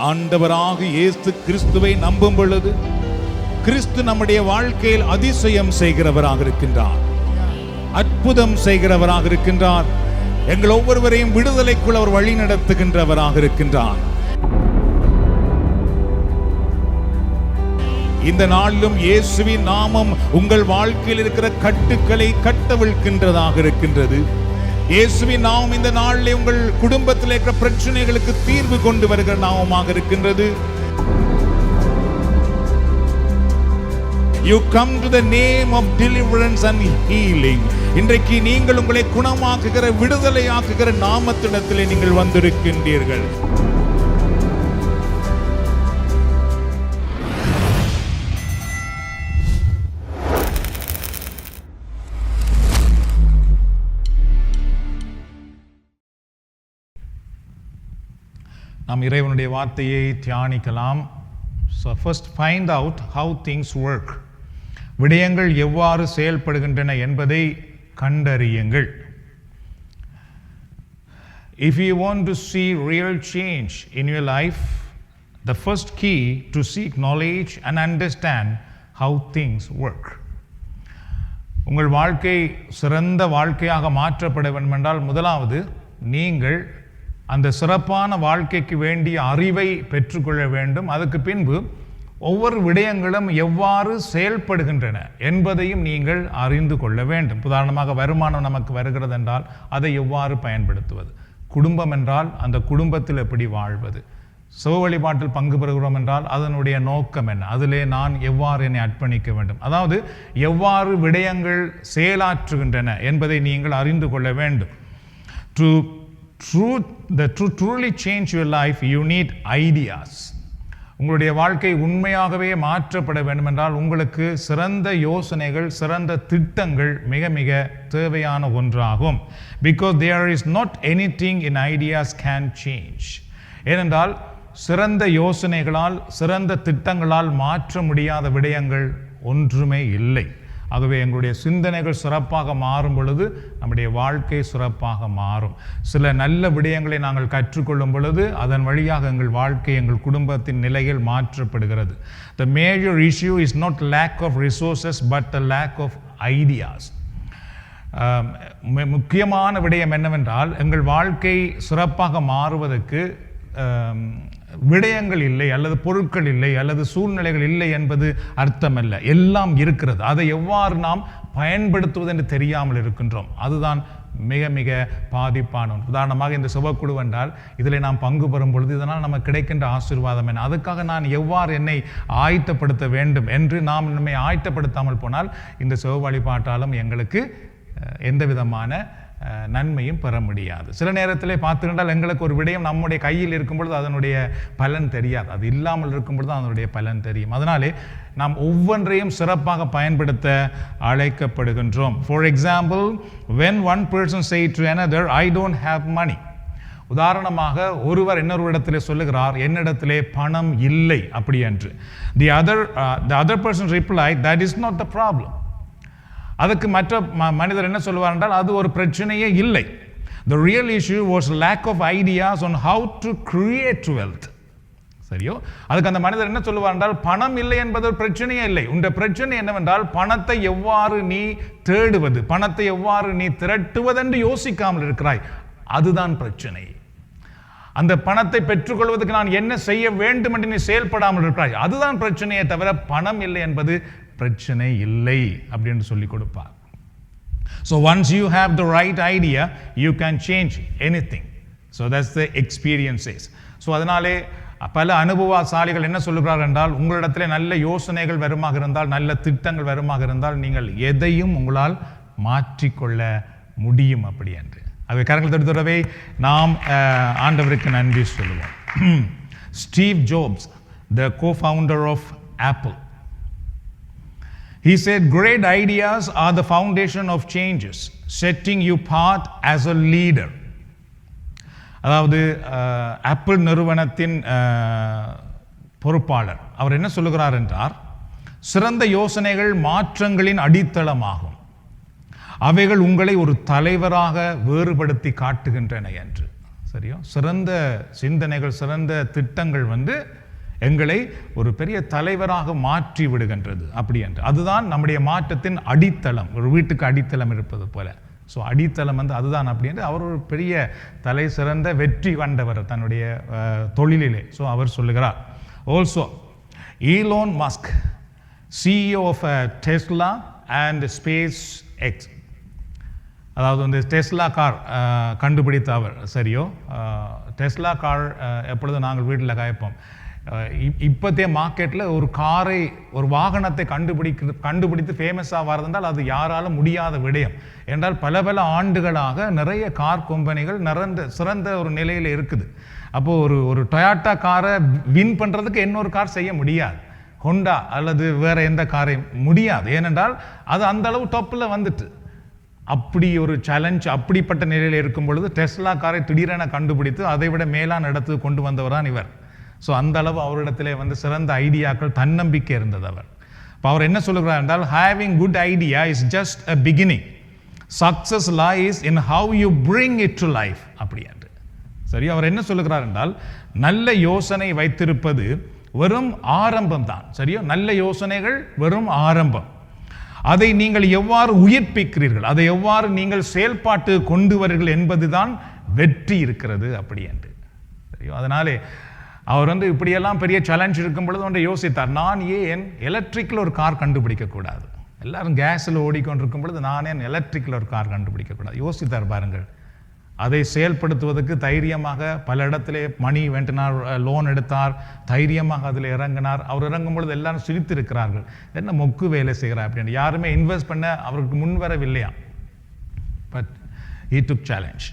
ஆண்டவராக இயேசு கிறிஸ்துவை நம்பும் பொழுது கிறிஸ்து நம்முடைய வாழ்க்கையில் அதிசயம் செய்கிறவராக இருக்கின்றார், அற்புதம் செய்கிறவராக இருக்கின்றார். எங்கள் ஒவ்வொருவரையும் விடுதலைக்குள் அவர் வழி நடத்துகின்றவராக இருக்கின்றார். இந்த நாளிலும் இயேசுவின் நாமம் உங்கள் வாழ்க்கையில் இருக்கிற கட்டுக்களை கட்டவிழ்க்கின்றதாக இருக்கின்றது. இயேசுவின் நாமம் இந்த நாளிலே உங்கள் குடும்பத்தில் இருக்கிற பிரச்சனைகளுக்கு தீர்வு கொண்டு வருகிற நாமமாக இருக்கின்றது. You come to the name of deliverance and healing. இன்றைக்கு நீங்கள் உங்களை குணமாக்குகிற, விடுதலையாக்குகிற நாமத்திடத்திலே நீங்கள் வந்திருக்கின்றீர்கள். நாம் இறைவனுடைய வார்த்தையை தியானிக்கலாம். So first find out how things work. விடயங்கள் எவ்வாறு செயல்படுகின்றன என்பதை கண்டறியுங்கள். If you want to see real change in your life, the first key to seek knowledge and understand how things work. உங்கள் வாழ்க்கை சிறந்த வாழ்க்கையாக மாற்றப்பட வேண்டும் என்றால் முதலாவது நீங்கள் அந்த சிறப்பான வாழ்க்கைக்கு வேண்டிய அறிவை பெற்றுக்கொள்ள வேண்டும். அதுக்கு பின்பு ஒவ்வொரு விடயங்களும் எவ்வாறு செயல்படுகின்றன என்பதையும் நீங்கள் அறிந்து கொள்ள வேண்டும். உதாரணமாக வருமானம் நமக்கு வருகிறது என்றால் அதை எவ்வாறு பயன்படுத்துவது, குடும்பம் என்றால் அந்த குடும்பத்தில் எப்படி வாழ்வது, சிவ வழிபாட்டில் பங்கு பெறுகிறோம் என்றால் அதனுடைய நோக்கம் என்ன, அதிலே நான் எவ்வாறு என்னை அர்ப்பணிக்க வேண்டும், அதாவது எவ்வாறு விடயங்கள் செயலாற்றுகின்றன என்பதை நீங்கள் அறிந்து கொள்ள வேண்டும். To truly change your life, you need ideas. உங்களுடைய வாழ்க்கை உண்மையாகவே மாற்றப்பட வேண்டும் என்றால் உங்களுக்கு சிறந்த யோசனைகள், சிறந்த திட்டங்கள் மிக மிக தேவையான ஒன்றாகும். Because there is not anything in ideas can change. ஏனென்றால் சிறந்த யோசனைகளால், சிறந்த திட்டங்களால் மாற்ற முடியாத விடயங்கள் ஒன்றுமே இல்லை. ஆகவே எங்களுடைய சிந்தனைகள் சிறப்பாக மாறும் பொழுது நம்முடைய வாழ்க்கை சிறப்பாக மாறும். சில நல்ல விடயங்களை நாங்கள் கற்றுக்கொள்ளும் பொழுது அதன் வழியாக எங்கள் வாழ்க்கை, எங்கள் குடும்பத்தின் நிலைகள் மாற்றப்படுகிறது. The major issue is not lack of resources but the lack of ideas. முக்கியமான விடயம் என்னவென்றால் எங்கள் வாழ்க்கை சிறப்பாக மாறுவதற்கு விடயங்கள் இல்லை அல்லது பொருட்கள் இல்லை அல்லது சூழ்நிலைகள் இல்லை என்பது அர்த்தமல்ல. எல்லாம் இருக்கிறது. அதை எவ்வாறு நாம் பயன்படுத்துவது என்று தெரியாமல் இருக்கின்றோம். அதுதான் மிக மிக பாதிப்பான ஒன்று. உதாரணமாக இந்த சுபக்குழு என்றால் இதில் நாம் பங்கு பெறும் பொழுது இதனால் நமக்கு கிடைக்கின்ற ஆசீர்வாதம் என்ன, அதுக்காக நான் எவ்வாறு என்னை ஆயத்தப்படுத்த வேண்டும் என்று நாம் நம்மை ஆயத்தப்படுத்தாமல் போனால் இந்த சுப வழிபாட்டாலும் எங்களுக்கு எந்த விதமான நன்மையும் பெற முடியாது. சில நேரத்திலே பார்த்துக்கிட்டால் எங்களுக்கு ஒரு விடயம் நம்முடைய கையில் இருக்கும் பொழுது அதனுடைய பலன் தெரியாது, அது இல்லாமல் இருக்கும் பொழுது அதனுடைய பலன் தெரியும். அதனாலே நாம் ஒவ்வொன்றையும் சிறப்பாக பயன்படுத்த அழைக்கப்படுகின்றோம். For example, when one person say to another, I don't have money. உதாரணமாக ஒருவர் இன்னொரு இடத்திலே சொல்லுகிறார், என்னிடத்திலே பணம் இல்லை அப்படி என்று. The other person replied, that is not the problem. அதுக்கு மற்ற மனிதர் என்ன சொல்லுவார் என்றால் அது ஒரு பிரச்சனையே இல்லை. The real issue was lack of ideas on how to create wealth. சரியோ? அதுக்கு அந்த மனிதர் என்ன சொல்லுவார் என்றால் பணம் இல்லை என்பது ஒரு பிரச்சனையே இல்லை. உன்னுடைய பிரச்சனை என்னவென்றால் பணத்தை எவ்வாறு நீ தேடுவது, பணத்தை எவ்வாறு நீ திரட்டுவதென்று யோசிக்காமல் இருக்கிறாய். அதுதான் பிரச்சனை. அந்த பணத்தை பெற்றுக்கொள்வதற்கு நான் என்ன செய்ய வேண்டும் என்று நீ செயல்படாமல் இருக்கிறாய், அதுதான் பிரச்சனையே தவிர பணம் இல்லை என்பது பிரச்சனை இல்லை அப்படின்னு சொல்லி கொடுப்பார். So once you have the right idea, you can change anything. So that's the experiences. So அதனாலே பல அனுபவசாலிகள் என்ன சொல்லுகிறார்கள் என்றால் உங்களிடத்திலே நல்ல யோசனைகள் வருமாக இருந்தால், நல்ல திட்டங்கள் வருமாக இருந்தால் நீங்கள் எதையும் உங்களால் மாற்றிக்கொள்ள முடியும் அப்படி என்று. அவை கரங்கள் தடுத்துறவை நாம் ஆண்டவருக்கு நன்றி சொல்லுவோம். Steve jobs, the co-founder of Apple, he said, great ideas are the foundation of changes, setting you apart as a leader. அதாவது ஆப்பிள் நிறுவனத்தின் பொறுப்பாளர் அவர் என்ன சொல்லுகிறார் என்றார், சிறந்த யோசனைகள் மாற்றங்களின் அடித்தளமாகும், அவைகள் உங்களை ஒரு தலைவராக வேறுபடுத்தி காட்டுகின்றன என்று. சரியோ? சிறந்த சிந்தனைகள், சிறந்த திட்டங்கள் வந்து எங்களை ஒரு பெரிய தலைவராக மாற்றி விடுகின்றது. அப்படி என்று அதுதான் நம்முடைய மாற்றத்தின் அடித்தளம். ஒரு வீட்டுக்கு அடித்தளம் இருப்பது போல. ஸோ அடித்தளம் வந்து அதுதான். அப்படி என்று அவர் ஒரு பெரிய தலை சிறந்த வெற்றி கண்டவர் தன்னுடைய தொழிலிலே. ஸோ அவர் சொல்லுகிறார். Also Elon Musk, CEO of Tesla and SpaceX, அதாவது வந்து டெஸ்லா கார் கண்டுபிடித்த அவர். சரியோ? டெஸ்லா கார் எப்பொழுது நாங்கள் வீட்டில் காய்ப்போம். இப்போத்தைய மார்க்கெட்டில் ஒரு காரை, ஒரு வாகனத்தை கண்டுபிடித்து ஃபேமஸாக வரதென்றால் அது யாராலும் முடியாத விடயம். என்றால் பல பல ஆண்டுகளாக நிறைய கார் கம்பெனிகள் சிறந்த ஒரு நிலையில் இருக்குது. அப்போது ஒரு டொயாட்டா காரை வின் பண்ணுறதுக்கு இன்னொரு கார் செய்ய முடியாது. ஹோண்டா அல்லது வேறு எந்த காரையும் முடியாது. ஏனென்றால் அது அந்த அளவு டாப்பில் வந்துட்டு. அப்படி ஒரு சேலஞ்ச், அப்படிப்பட்ட நிலையில் இருக்கும் பொழுது டெஸ்லா காரை திடீரென கண்டுபிடித்து அதை விட மேலான இடத்துக்கு கொண்டு வந்தவரான் இவர். ஸோ அந்த அளவு அவரிடத்திலே வந்து சிறந்த ஐடியாக்கள், தன்னம்பிக்கை இருந்தது அவர். இப்போ அவர் என்ன சொல்லுகிறார் என்றால், having good idea is just a beginning, success lies in how you bring it to life. அப்படி என்று சரி அவர் என்ன சொல்லுகிறார் என்றால், நல்ல யோசனை வைத்திருப்பது வெறும் ஆரம்பம் தான். சரியோ? நல்ல யோசனைகள் வெறும் ஆரம்பம். அதை நீங்கள் எவ்வாறு உயிர்ப்பிக்கிறீர்கள், அதை எவ்வாறு நீங்கள் செயல்பாட்டு கொண்டு வருகிறீர்கள் என்பதுதான் வெற்றி இருக்கிறது. அப்படி என்று சரியோ? அதனாலே அவர் வந்து இப்படியெல்லாம் பெரிய சேலஞ்ச் இருக்கும் பொழுது ஒன்றை யோசித்தார். நான் ஏன் எலக்ட்ரிக்கில் ஒரு கார் கண்டுபிடிக்கக்கூடாது? எல்லாரும் கேஸில் ஓடிக்கொண்டிருக்கும் பொழுது நான் ஏன் எலக்ட்ரிக்கில் ஒரு கார் கண்டுபிடிக்கக்கூடாது? யோசித்தார் பாருங்கள். அதை செயல்படுத்துவதற்கு தைரியமாக பல இடத்திலே மணி வேண்டினார், லோன் எடுத்தார், தைரியமாக அதில் இறங்கினார். அவர் இறங்கும் பொழுது எல்லாரும் சிரித்திருக்கிறார்கள். என்ன மொக்கு வேலை செய்கிறார் அப்படின்னு. யாருமே இன்வெஸ்ட் பண்ண அவருக்கு முன்வரவில்லையா? But he took challenge.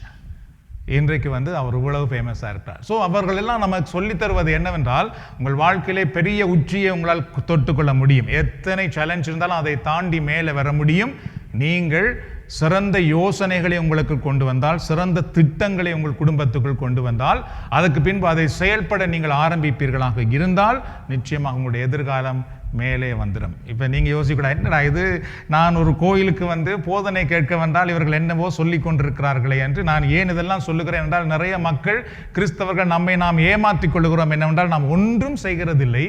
இன்றைக்கு வந்து அவர் இவ்வளவு ஃபேமஸாக இருக்கிறார். ஸோ அவர்கள் எல்லாம் நமக்கு சொல்லித் தருவது என்னவென்றால், உங்கள் வாழ்க்கையிலே பெரிய உச்சியை உங்களால் தொட்டுக்கொள்ள முடியும். எத்தனை சேலஞ்ச் இருந்தாலும் அதை தாண்டி மேலே வர முடியும். நீங்கள் சிறந்த யோசனைகளை உங்களுக்கு கொண்டு வந்தால், சிறந்த திட்டங்களை உங்கள் குடும்பத்துக்குள் கொண்டு வந்தால், அதுக்கு பின்பு அதை செயல்பட நீங்கள் ஆரம்பிப்பீர்களாக இருந்தால் நிச்சயமாக உங்களுடைய எதிர்காலம் மேலே வந்துடும். இப்போ நீங்கள் யோசிக்கூடாது, என்னடா இது, நான் ஒரு கோயிலுக்கு வந்து போதனை கேட்க வந்தால் இவர்கள் என்னவோ சொல்லி கொண்டிருக்கிறார்களே என்று. நான் ஏன் இதெல்லாம் சொல்லுகிறேன் என்றால், நிறைய மக்கள் கிறிஸ்தவர்கள் நம்மை நாம் ஏமாற்றிக் கொள்ளுகிறோம். என்னவென்றால், நாம் ஒன்றும் செய்கிறதில்லை,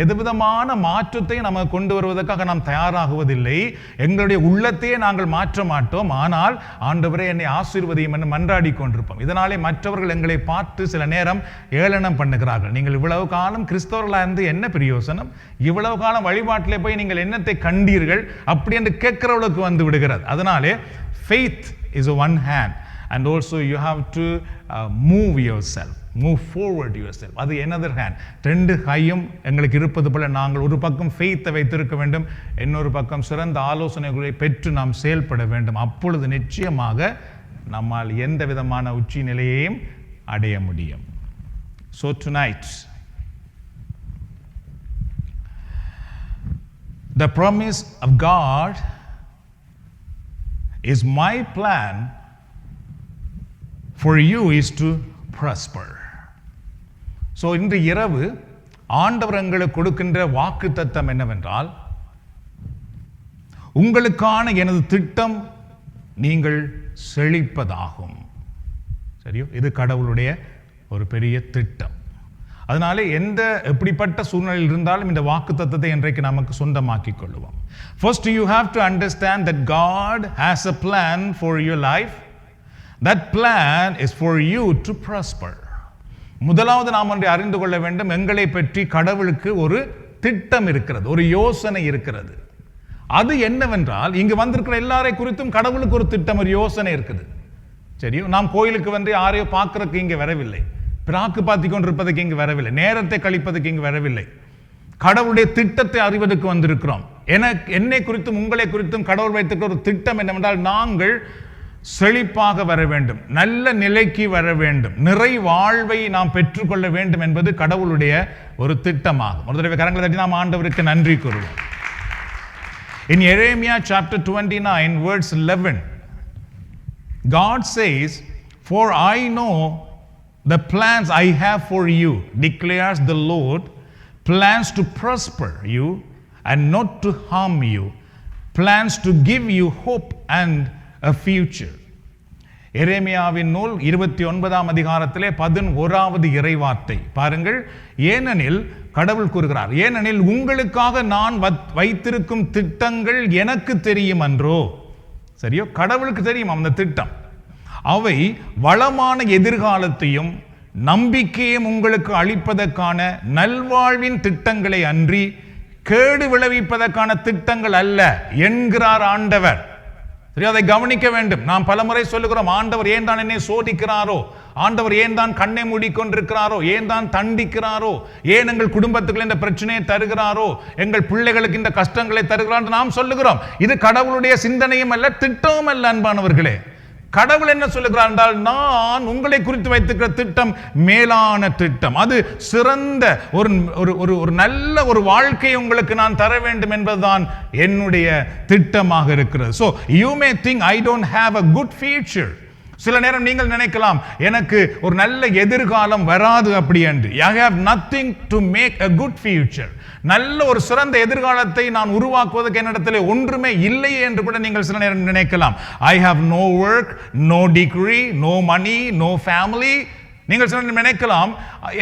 எதுவிதமான மாற்றத்தை நம்ம கொண்டு வருவதற்காக நாம் தயாராகுவதில்லை. எங்களுடைய உள்ளத்தையே நாங்கள் மாற்ற மாட்டோம். ஆனால் ஆண்டவரே என்னை ஆசீர்வதியும் என்று மன்றாடி கொண்டிருப்போம். இதனாலே மற்றவர்கள் எங்களை பார்த்து சில நேரம் ஏளனம் பண்ணுகிறார்கள். நீங்கள் இவ்வளவு காலம் கிறிஸ்தவர்களாக இருந்து என்ன பிரயோசனம்? இவ்வளவு காலம் வழிபாட்டிலே போய் நீங்கள் என்னத்தை கண்டீர்கள்? அப்படி என்று கேட்கிறவளுக்கு வந்து விடுகிறது. அதனாலே faith is one hand and also you have to move yourself, move forward yourself. அது another hand. ரெண்டு கையும் எங்களுக்கு இருப்பது போல நாங்கள் ஒரு பக்கம் ஃபெய்த்தை வைத்திருக்க வேண்டும், இன்னொரு பக்கம் சிறந்த ஆலோசனைகளை பெற்று நாம் செயல்பட வேண்டும். அப்பொழுது நிச்சயமாக நம்மால் எந்த விதமான உச்சி நிலையையும் அடைய முடியும். So tonight the promise of God is my plan for you is to prosper. So இன்று இரவு ஆண்டவர் எங்களுக்கு கொடுக்கின்ற வாக்குத்தத்தம் என்னவென்றால், உங்களுக்கான எனது திட்டம் நீங்கள் செழிப்பதாகும். சரியோ? இது கடவுளுடைய ஒரு பெரிய திட்டம். அதனால எப்படிப்பட்ட சூழ்நிலையில் இருந்தாலும் இந்த வாக்குத்தத்தத்தை இன்றைக்கு நமக்கு சொந்தமாக்கிக் கொள்வோம். First you have to understand that God has a plan for your life. That plan is for you to prosper. முதலாவது நாம் ஒன்றை அறிந்து கொள்ள வேண்டும், எங்களை பற்றி கடவுளுக்கு ஒரு திட்டம் இருக்கிறது, ஒரு யோசனை இருக்கிறது. அது என்னவென்றால், இங்கு வந்திருக்கிற எல்லாரை குறித்தும் கடவுளுக்கு ஒரு திட்டம், ஒரு யோசனை இருக்குது. சரியோ? நாம் கோயிலுக்கு வந்து யாரையோ பார்க்கறதுக்கு இங்கே வரவில்லை, பிராக்கு பார்த்து கொண்டிருப்பதற்கு இங்கு வரவில்லை, நேரத்தை கழிப்பதற்கு இங்கு வரவில்லை. கடவுளுடைய திட்டத்தை அறிவதற்கு வந்திருக்கிறோம். என்னை குறித்தும் உங்களை குறித்தும் கடவுள் வைத்திருக்கிற ஒரு திட்டம் என்னவென்றால், நாங்கள் செழிப்பாக வர வேண்டும், நல்ல நிலைக்கு வர வேண்டும், நிறை வாழ்வை நாம் பெற்றுக்கொள்ள வேண்டும் என்பது கடவுளுடைய ஒரு திட்டமாகும். ஒரு தடவை கரங்களை தட்டி நாம் ஆண்டவருக்கு நன்றி கூறுவோம். In Jeremiah chapter 29 verse 11, God says, "For I know the plans I have for you, declares the Lord, plans to prosper you and not to harm you, plans to give you hope and a future." எரேமியாவின் நூல் 29ஆம் அதிகாரத்திலே 11வது இறைவார்த்தை பாருங்கள். ஏனெனில் கடவுள் கூறுகிறார், ஏனெனில் உங்களுக்காக நான் வைத்திருக்கும் திட்டங்கள் எனக்கு தெரியும் அன்றோ. சரியோ, கடவுளுக்கு தெரியும் அந்த திட்டம். அவை வளமான எதிர்காலத்தையும் நம்பிக்கையும் உங்களுக்கு அளிப்பதற்கான நல்வாழ்வின் திட்டங்களை அன்றி கேடு விளைவிப்பதற்கான திட்டங்கள் அல்ல என்கிறார் ஆண்டவர். சரி, அதை கவனிக்க வேண்டும். நாம் பலமுறை சொல்லுகிறோம், ஆண்டவர் ஏன் தான் என்னை சோதிக்கிறாரோ, ஆண்டவர் ஏன் தான் கண்ணை மூடிக்கொண்டிருக்கிறாரோ, ஏன் தான் தண்டிக்கிறாரோ, ஏன் எங்கள் குடும்பத்துக்கு இந்த பிரச்சனையை தருகிறாரோ, எங்கள் பிள்ளைகளுக்கு இந்த கஷ்டங்களை தருகிறார் நாம் சொல்லுகிறோம். இது கடவுளுடைய சிந்தனையும் அல்ல, திட்டமும் அல்ல. அன்பானவர்களே, கடவுள் என்ன சொல்லுகிறார் என்றால், நான் உங்களை குறித்து வைத்திருக்கிற திட்டம் மேலான திட்டம். அது சிறந்த ஒரு நல்ல ஒரு வாழ்க்கை உங்களுக்கு நான் தர வேண்டும் என்பதுதான் என்னுடைய திட்டமாக இருக்கிறது. So you may think I don't have a good future. சில நேரம் நீங்கள் நினைக்கலாம், எனக்கு ஒரு நல்ல எதிர்காலம் வராது அப்படி என்று. I have nothing to make a good future. நல்ல ஒரு சிறந்த எதிர்காலத்தை நான் உருவாக்குவதற்கு என்னிடத்திலே ஒன்றுமே இல்லையே என்று கூட நீங்கள் சில நேரம் நினைக்கலாம். I have no work, no degree, no money, no family. நீங்கள் சில நேரம் நினைக்கலாம்,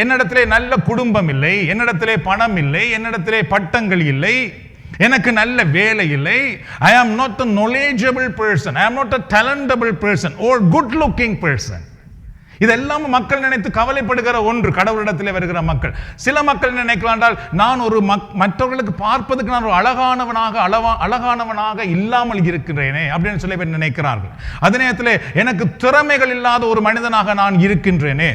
என்னிடத்திலே நல்ல குடும்பம் இல்லை, என்னிடத்திலே பணம் இல்லை, என்னிடத்திலே பட்டங்கள் இல்லை, எனக்கு நல்ல வேலை இல்லை. I am not a knowledgeable person, I am not a talentable person or good looking person. இதெல்லாம் மக்கள் நினைத்து கவலைப்படுகிற ஒன்று கடவுளிடத்திலே வருகிற மக்கள். சில மக்கள் நினைக்கலாம், நான் ஒரு மற்றவர்களுக்கு பார்ப்பதற்கு நான் ஒரு அழகானவனாக இல்லாமல் இருக்கிறேனே அப்படின்னு சில பேர் நினைக்கிறார்கள். அதே நேரத்தில் எனக்கு திறமைகள் இல்லாத ஒரு மனிதனாக நான் இருக்கின்றேனே,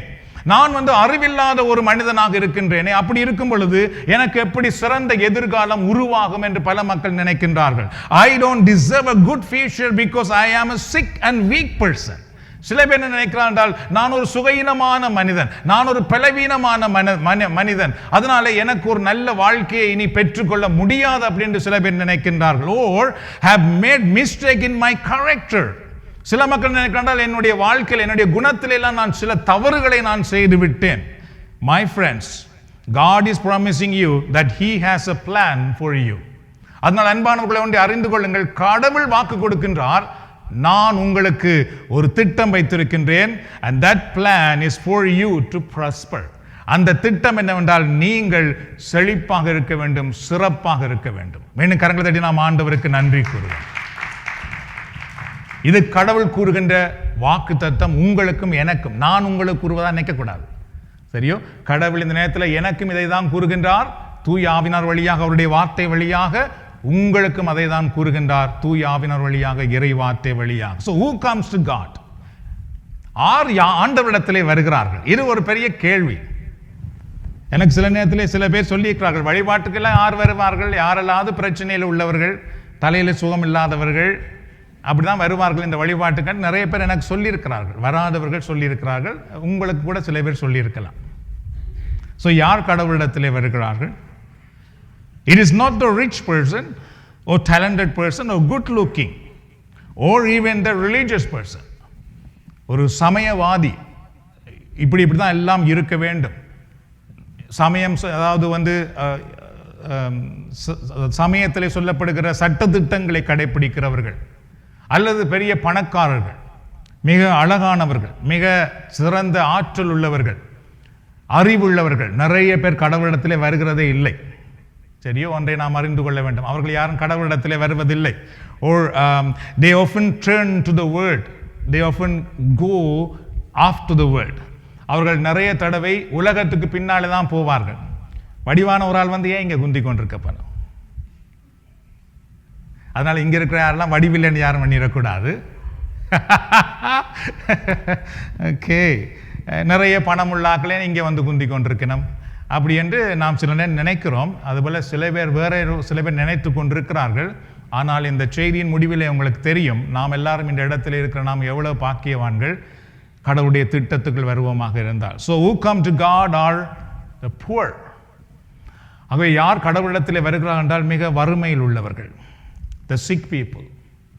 நான் அறிவில்லாத ஒரு மனிதனாக இருக்கின்றேனே, அப்படி இருக்கும் பொழுது எனக்கு எப்படி சிறந்த எதிர்காலம் உருவாகும் என்று பல மக்கள் நினைக்கின்றார்கள். I don't deserve a good future because I am a sick and weak person. சில பேர் நினைக்கிறார் என்றால், நான் ஒரு சுகையினமான மனிதன், நான் ஒரு பலவீனமான மனிதன், அதனால எனக்கு ஒரு நல்ல வாழ்க்கையை இனி பெற்றுக்கொள்ள முடியாது அப்படின்னு சில பேர் நினைக்கின்றார்கள். or have made mistake in my character. சில மக்கள் நினைக்கிறார்கள், என்னுடைய வாழ்க்கையில் என்னுடைய குணத்தில் எல்லாம் நான் சில தவறுகளை நான் செய்து விட்டேன். My friends, God is promising you that he has a plan for you. அதனால் அன்பானவர்களை ஒன்றை அறிந்து கொள்ளுங்கள், கடவுள் வாக்கு கொடுக்கின்றார், நான் உங்களுக்கு ஒரு திட்டம் வைத்திருக்கின்றேன். and that plan is for you to prosper. அந்த திட்டம் என்னவென்றால், நீங்கள் செழிப்பாக இருக்க வேண்டும், சிறப்பாக இருக்க வேண்டும். மீண்டும் கரங்களை தட்டி நாம் ஆண்டவருக்கு நன்றி கூறுவோம். இது கடவுள் கூறுகின்ற வாக்கு தத்தம் உங்களுக்கும் எனக்கும். நான் உங்களுக்கு கூறுவதா நினைக்கக்கூடாது. சரியோ, கடவுள் இந்த நேரத்தில் எனக்கும் இதை தான் கூறுகின்றார். தூய ஆவினார் வழியாக, அவருடைய வார்த்தை வழியாக உங்களுக்கும் அதை தான் கூறுகின்றார், தூய ஆவினார் வழியாக, இறை வார்த்தை வழியாக. So who comes to God? ஆண்டவரிடத்திலே வருகிறார்கள். இது ஒரு பெரிய கேள்வி. எனக்கு சில நேரத்திலே சில பேர் சொல்லியிருக்கிறார்கள், வழிபாட்டுக்கெல்லாம் யார் வருவார்கள்? யாரெல்லாவது பிரச்சனையில் உள்ளவர்கள், தலையில் சுகம் இல்லாதவர்கள், அப்படிதான் வருவார்கள் இந்த வழிபாட்டுக்கு. நிறைய பேர் எனக்கு சொல்லியிருக்கிறார்கள், வராதவர்கள் சொல்லியிருக்கிறார்கள், உங்களுக்கு கூட சில பேர் சொல்லியிருக்கலாம். ஸோ யார் கடவுளிடத்திலே வருகிறார்கள்? It is not the rich person or talented person or good looking or even the religious person. ஒரு சமயவாதி இப்படி தான் எல்லாம் இருக்க வேண்டும். சமயம் அதாவது சமயத்திலே சொல்லப்படுகிற சட்டதிட்டங்களை கடைபிடிக்கிறவர்கள், அல்லது பெரிய பணக்காரர்கள், மிக அழகானவர்கள், மிக சிறந்த ஆற்றல் உள்ளவர்கள், அறிவுள்ளவர்கள், நிறைய பேர் கடவுளிடத்திலே வருகிறதே இல்லை. சரியோ, ஒன்றை நாம் அறிந்து கொள்ள வேண்டும், அவர்கள் யாரும் கடவுளிடத்திலே வருவதில்லை. or they often turn to the world, they often go after the world. அவர்கள் நிறைய தடவை உலகத்துக்கு பின்னாலே தான் போவார்கள். வடிவான ஒரு ஆள் ஏன் இங்கே குந்தி கொண்டிருக்கப்படும்? அதனால இங்க இருக்கிற யாரெல்லாம் வடிவில்லைன்னு யாரும் பண்ணிடக்கூடாது. ஓகே, நிறைய பணம் உள்ளாக்களே இங்கே குந்தி கொண்டிருக்கணும் அப்படி என்று நாம் சில நேரம் நினைக்கிறோம். அதுபோல் சில பேர் நினைத்து கொண்டிருக்கிறார்கள். ஆனால் இந்த செய்தியின் முடிவிலே உங்களுக்கு தெரியும், நாம் எல்லாரும் இந்த இடத்துல இருக்கிற நாம் எவ்வளவு பாக்கியவான்கள் கடவுளுடைய திட்டத்துக்குள் வருவோமாக இருந்தால். So who come to God are the poor. ஆகவே யார் கடவுளிடத்திலே வருகிறார்கள் என்றால் மிக வறுமையில் உள்ளவர்கள், the sick people,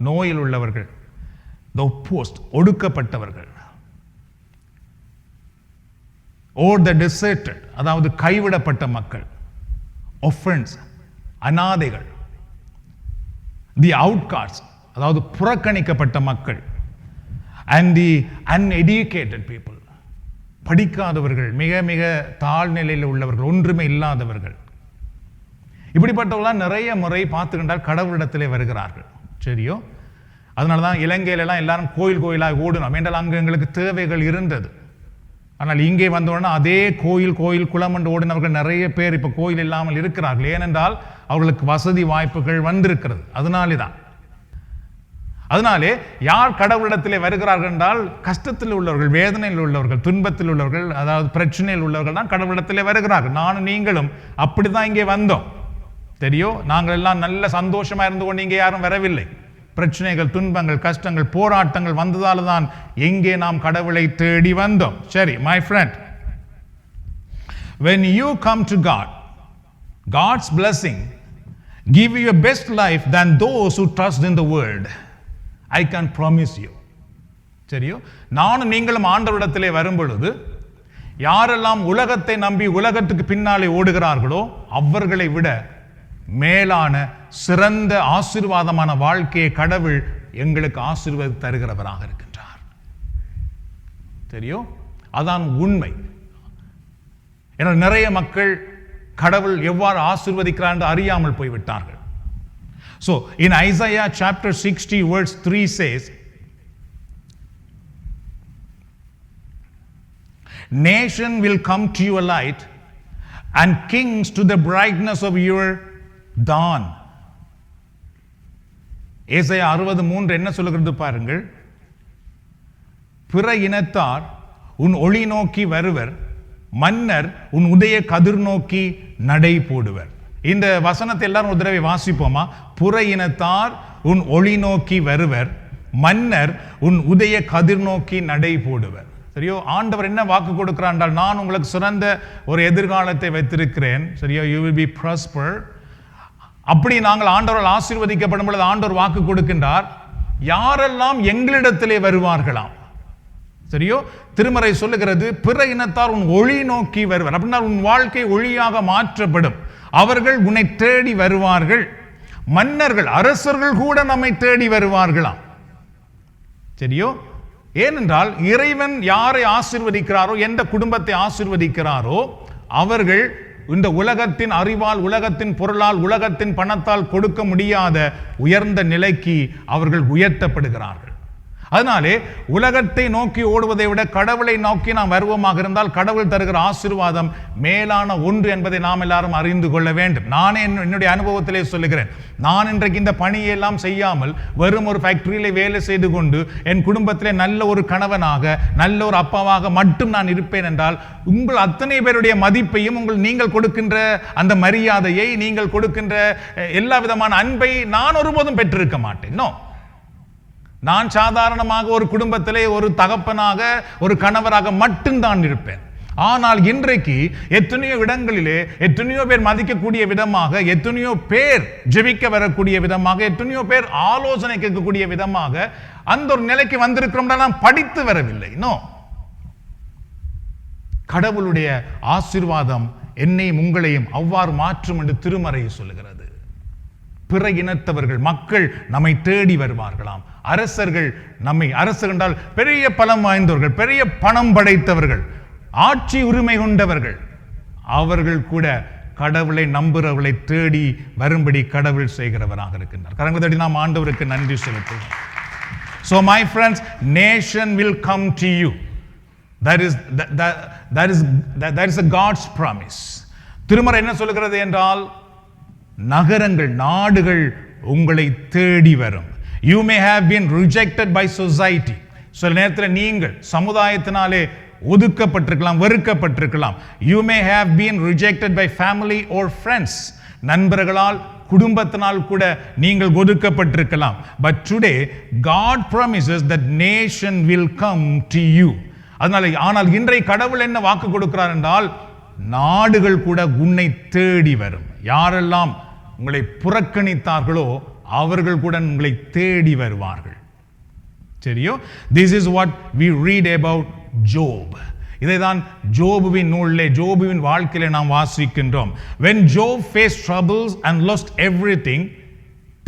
நோயில் உள்ளவர்கள், the oppressed, ஒடுக்கப்பட்டவர்கள், or the deserted, அதாவது கைவிடப்பட்ட மக்கள், orphans, அநாதைகள், the outcasts, அதாவது புறக்கணிக்கப்பட்ட மக்கள், and the uneducated people. படிக்காதவர்கள், மிக மிக தாழ்நிலையில் உள்ளவர்கள், ஒன்றுமே இல்லாதவர்கள், இப்படிப்பட்டவர்களாம் நிறைய முறை பார்த்துக்கிட்டால் கடவுளிடத்திலே வருகிறார்கள். சரியோ? அதனால தான் இலங்கையிலலாம் எல்லாரும் கோயில் கோயிலாக ஓடணும் என்றால் அங்கே எங்களுக்கு தேவைகள் இருந்தது. ஆனால் இங்கே வந்தோடனே அதே கோயில் குளம் என்று ஓடினவர்கள் நிறைய பேர் இப்போ கோயில் இல்லாமல் இருக்கிறார்கள். ஏனென்றால் அவர்களுக்கு வசதி வாய்ப்புகள் வந்திருக்கிறது. அதனாலே யார் கடவுளிடத்திலே வருகிறார்கள் என்றால் கஷ்டத்தில் உள்ளவர்கள், வேதனையில் உள்ளவர்கள், துன்பத்தில் உள்ளவர்கள், அதாவது பிரச்சனையில் உள்ளவர்கள் தான் கடவுளிடத்திலே வருகிறார்கள். நானும் நீங்களும் அப்படிதான் இங்கே வந்தோம். தெரியும், நாங்கள் எல்லாம் நல்ல சந்தோஷமா இருந்து கொண்டு இங்கே யாரும் வரவில்லை. பிரச்சனைகள், துன்பங்கள், கஷ்டங்கள், போராட்டங்கள் வந்ததால் தான் எங்கே நாம் கடவுளை தேடி வந்தோம். சரி, my friend, when you come to God, God's blessing give you a best life than those who trust in the world. I can promise you. சரியோ? நானும் நீங்களும் ஆண்டவரிடத்திலே வரும் பொழுது யாரெல்லாம் உலகத்தை நம்பி உலகத்துக்கு பின்னாலே ஓடுகிறார்களோ அவர்களை விட மேலான சிறந்த ஆசீர்வாதமான வாழ்க்கையை கடவுள் எங்களுக்கு ஆசீர்வாதம் தருகிறவராக இருக்கின்றார். தெரியும், அதான் உண்மை. ஏன்னா நிறைய மக்கள் கடவுள் எவ்வாறு ஆசீர்வதிக்கிறார் என்று அறியாமல் போய்விட்டார்கள். So in Isaiah chapter 60 verse 3 says, nation will come to your light and kings to the brightness of your dawn. ஏசாயா 63 என்ன சொல்லுகிறது பாருங்கள். பிற இனத்தார் உன் ஒளி நோக்கி வருவர், மன்னர் உன் உதய கதிர் நோக்கி நடை போடுவர். இந்த வசனத்தை எல்லாரும் ஒரு தடவை வாசிப்போமா? புற இனத்தார் உன் ஒளி நோக்கி வருவர், மன்னர் உன் உதய கதிர் நோக்கி நடை போடுவர். சரியோ? ஆண்டவர் என்ன வாக்கு கொடுக்கிறார் என்றால், நான் உங்களுக்கு சிறந்த ஒரு எதிர்காலத்தை வைத்திருக்கிறேன். சரியோ? you will be prosper. அப்படி நாங்கள் ஆண்டவரால் ஆசீர்வதிக்கப்படும் பொழுது ஆண்டவர் வாக்கு கொடுக்கின்றார், யாரெல்லாம் எங்களிடத்திலே வருவார்களாம். சரியோ? திருமறை சொல்லுகிறது, பிற இனத்தார் உன் ஒளி நோக்கி வருவர். அப்படின்னா உன் வாழ்க்கை ஒளியாக மாற்றப்படும். அவர்கள் உன்னை தேடி வருவார்கள். மன்னர்கள், அரசர்கள் கூட நம்மை தேடி வருவார்களாம். சரியோ? ஏனென்றால் இறைவன் யாரை ஆசீர்வதிக்கிறாரோ, எந்த குடும்பத்தை ஆசீர்வதிக்கிறாரோ அவர்கள் இந்த உலகத்தின் அறிவால், உலகத்தின் பொருளால், உலகத்தின் பணத்தால் கொடுக்க முடியாத உயர்ந்த நிலைக்கு அவர்கள் உயர்த்தப்படுகிறார்கள். அதனாலே உலகத்தை நோக்கி ஓடுவதை விட கடவுளை நோக்கி நாம் வருவமாக இருந்தால் கடவுள் தருகிற ஆசீர்வாதம் மேலான ஒன்று என்பதை நாம் எல்லாரும் அறிந்து கொள்ள வேண்டும். நானே என்னுடைய அனுபவத்திலே சொல்லுகிறேன். நான் இன்றைக்கு இந்த பணியெல்லாம் செய்யாமல் வெறும் ஒரு ஃபேக்டரியிலே வேலை செய்து கொண்டு என் குடும்பத்திலே நல்ல ஒரு கணவனாக, நல்ல ஒரு அப்பாவாக மட்டும் நான் இருப்பேன் என்றால் உங்கள் அத்தனை பேருடைய மதிப்பையும், நீங்கள் கொடுக்கின்ற அந்த மரியாதையை, நீங்கள் கொடுக்கின்ற எல்லா விதமான அன்பை நான் ஒருபோதும் பெற்றிருக்க மாட்டேன். நான் சாதாரணமாக ஒரு குடும்பத்திலே ஒரு தகப்பனாக, ஒரு கணவராக மட்டும்தான் இருப்பேன். ஆனால் இன்றைக்கு எத்தனையோ இடங்களிலே எத்தனையோ பேர் மதிக்கக்கூடிய விதமாக, எத்தனையோ பேர் ஜெபிக்க வரக்கூடிய விதமாக, எத்தனையோ பேர் ஆலோசனை கேட்கக்கூடிய விதமாக அந்த ஒரு நிலைக்கு வந்திருக்கிறோம். நான் படித்து வரவில்லை. கடவுளுடைய ஆசீர்வாதம் என்னையும் உங்களையும் அவ்வாறு மாற்றும் என்று திருமறை சொல்லுகிறது. பிற இனத்தவர்கள், மக்கள் நம்மை தேடி வருவார்களாம். அரசர்கள் நம்மை, அரசர் என்றால் பெரிய பலம் வாய்ந்தவர்கள், பெரிய பணம் படைத்தவர்கள், ஆட்சி உரிமை கொண்டவர்கள், அவர்கள் கூட கடவுளை நம்புறவர்களை தேடி வரும்படி கடவுள் செய்கிறவராக இருக்கின்றார். கரங்களை தட்டி நாம் ஆண்டவருக்கு நன்றி செலுத்துவோம். So my friends, nation will come to you. That is a God's promise. திருமறை என்ன சொல்லுகிறது என்றால், நகரங்கள், நாடுகள் உங்களை தேடி வரும். You may have been rejected by society. சில நேரத்தில் நீங்கள் சமுதாயத்தினாலே ஒதுக்கப்பட்டிருக்கலாம், வெறுக்கப்பட்டிருக்கலாம். You may have been rejected by family or friends. நண்பர்களால், குடும்பத்தினால் கூட நீங்கள் ஒதுக்கப்பட்டிருக்கலாம். But today God promises that nation will come to you. ஆனால் இன்றைய கடவுள் என்ன வாக்கு கொடுக்கிறார் என்றால், நாடுகள் கூட உன்னை தேடி வரும். யாரெல்லாம் உங்களை புறக்கணித்தார்களோ அவர்கள் கூட உங்களை தேடி வருவார்கள். சரியோ? This is what we read about Job. இதைதான் ஜோபுவின் நூலிலே, ஜோபுவின் வாழ்க்கையிலே நாம் வாசிக்கின்றோம். When Job faced troubles and lost everything,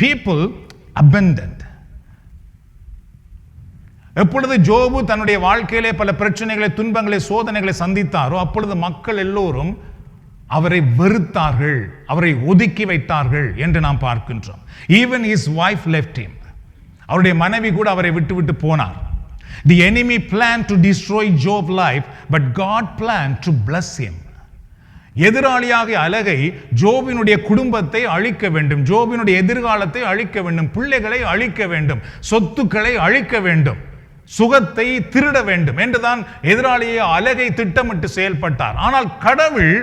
people abandoned. எப்பொழுது ஜோபு தன்னுடைய வாழ்க்கையிலே பல பிரச்சனைகளை, துன்பங்களை, சோதனைகளை சந்தித்தாரோ அப்பொழுது மக்கள் எல்லோரும் அவரை வெறுத்தார்கள், அவரை ஒதுக்கி வைத்தார்கள் என்று நாம் பார்க்கின்றோம். Even his wife left him. அவருடைய மனைவி கூட அவரை விட்டு போனார். The enemy planned to destroy Job's life, but God planned to bless him. எதிராளியாகிய அலகை ஜோபினுடைய குடும்பத்தை அழிக்க வேண்டும், ஜோபினுடைய எதிர்காலத்தை அழிக்க வேண்டும், பிள்ளைகளை அழிக்க வேண்டும், சொத்துக்களை அழிக்க வேண்டும், சுகத்தை திருட வேண்டும் என்றுதான் எதிராளியை அலகை திட்டமிட்டு செயல்பட்டார். ஆனால் கடவுள்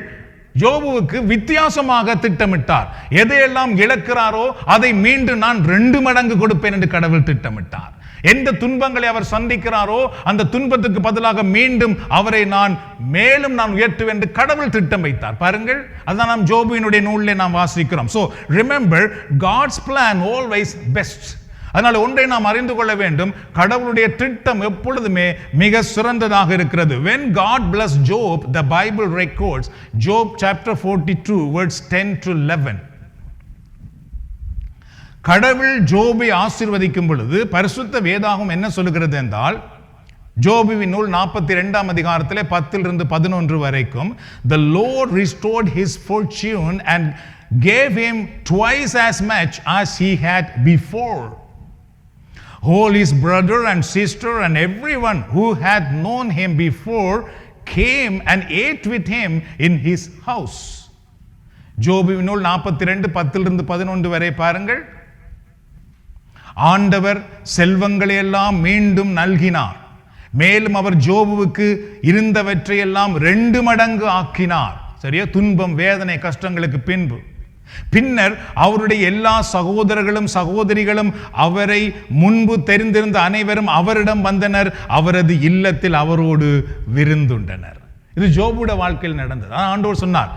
யோபுவுக்கு வித்தியாசமாக திட்டமிட்டார். எதையெல்லாம் இழக்கிறாரோ அதை மீண்டும் நான் 2 மடங்கு கொடுப்பேன் என்று கடவுள் திட்டமிட்டார். எந்த துன்பங்களை அவர் சந்திக்கிறாரோ அந்த துன்பத்துக்கு பதிலாக மீண்டும் அவரை மேலும் நான் உயர்த்துவேன் என்று கடவுள் திட்டம் வைத்தார். பாருங்கள், அதான் நாம் ஜோபுவினுடைய நூலிலே நாம் வாசிக்கிறோம். So remember, God's plan always best. அதனால ஒன்றை நாம் அறிந்து கொள்ள வேண்டும், கடவுளுடைய திட்டம் எப்பொழுதுமே மிக சிறந்ததாக இருக்கிறது. When God blessed Job, the Bible records Job chapter 42 verse 10 to 11. கடவுள் ஜோபை ஆசீர்வதிக்கும் பொழுது பரிசுத்த வேதாகம் என்ன சொல்லுகிறது என்றால், ஜோபுவின் நூல் 42ஆம் அதிகாரத்திலே 10 to 11 வரைக்கும், the Lord restored his fortune and gave him twice as much as he had before. All his brother and sister and everyone who had known him before came and ate with him in his house. ஜோபுவின் நூல் 42 10 to 11 வரை பாருங்கள். ஆண்டவர் செல்வங்களை எல்லாம் மீண்டும் நல்கினார், மேலும் அவர் ஜோபுவுக்கு இருந்தவற்றையெல்லாம் 2 மடங்கு ஆக்கினார். சரியா? துன்பம், வேதனை, கஷ்டங்களுக்கு பின்னர் அவருடைய எல்லா சகோதரர்களும் சகோதரிகளும் அவரை முன்பு தெரிந்திருந்த அனைவரும் அவரிடம் வந்தனர், அவரது இல்லத்தில் அவரோடு விருந்துண்டனர். இது ஜோபுடைய வாழ்க்கையில் நடந்தது. ஆண்டவர் சொன்னார்,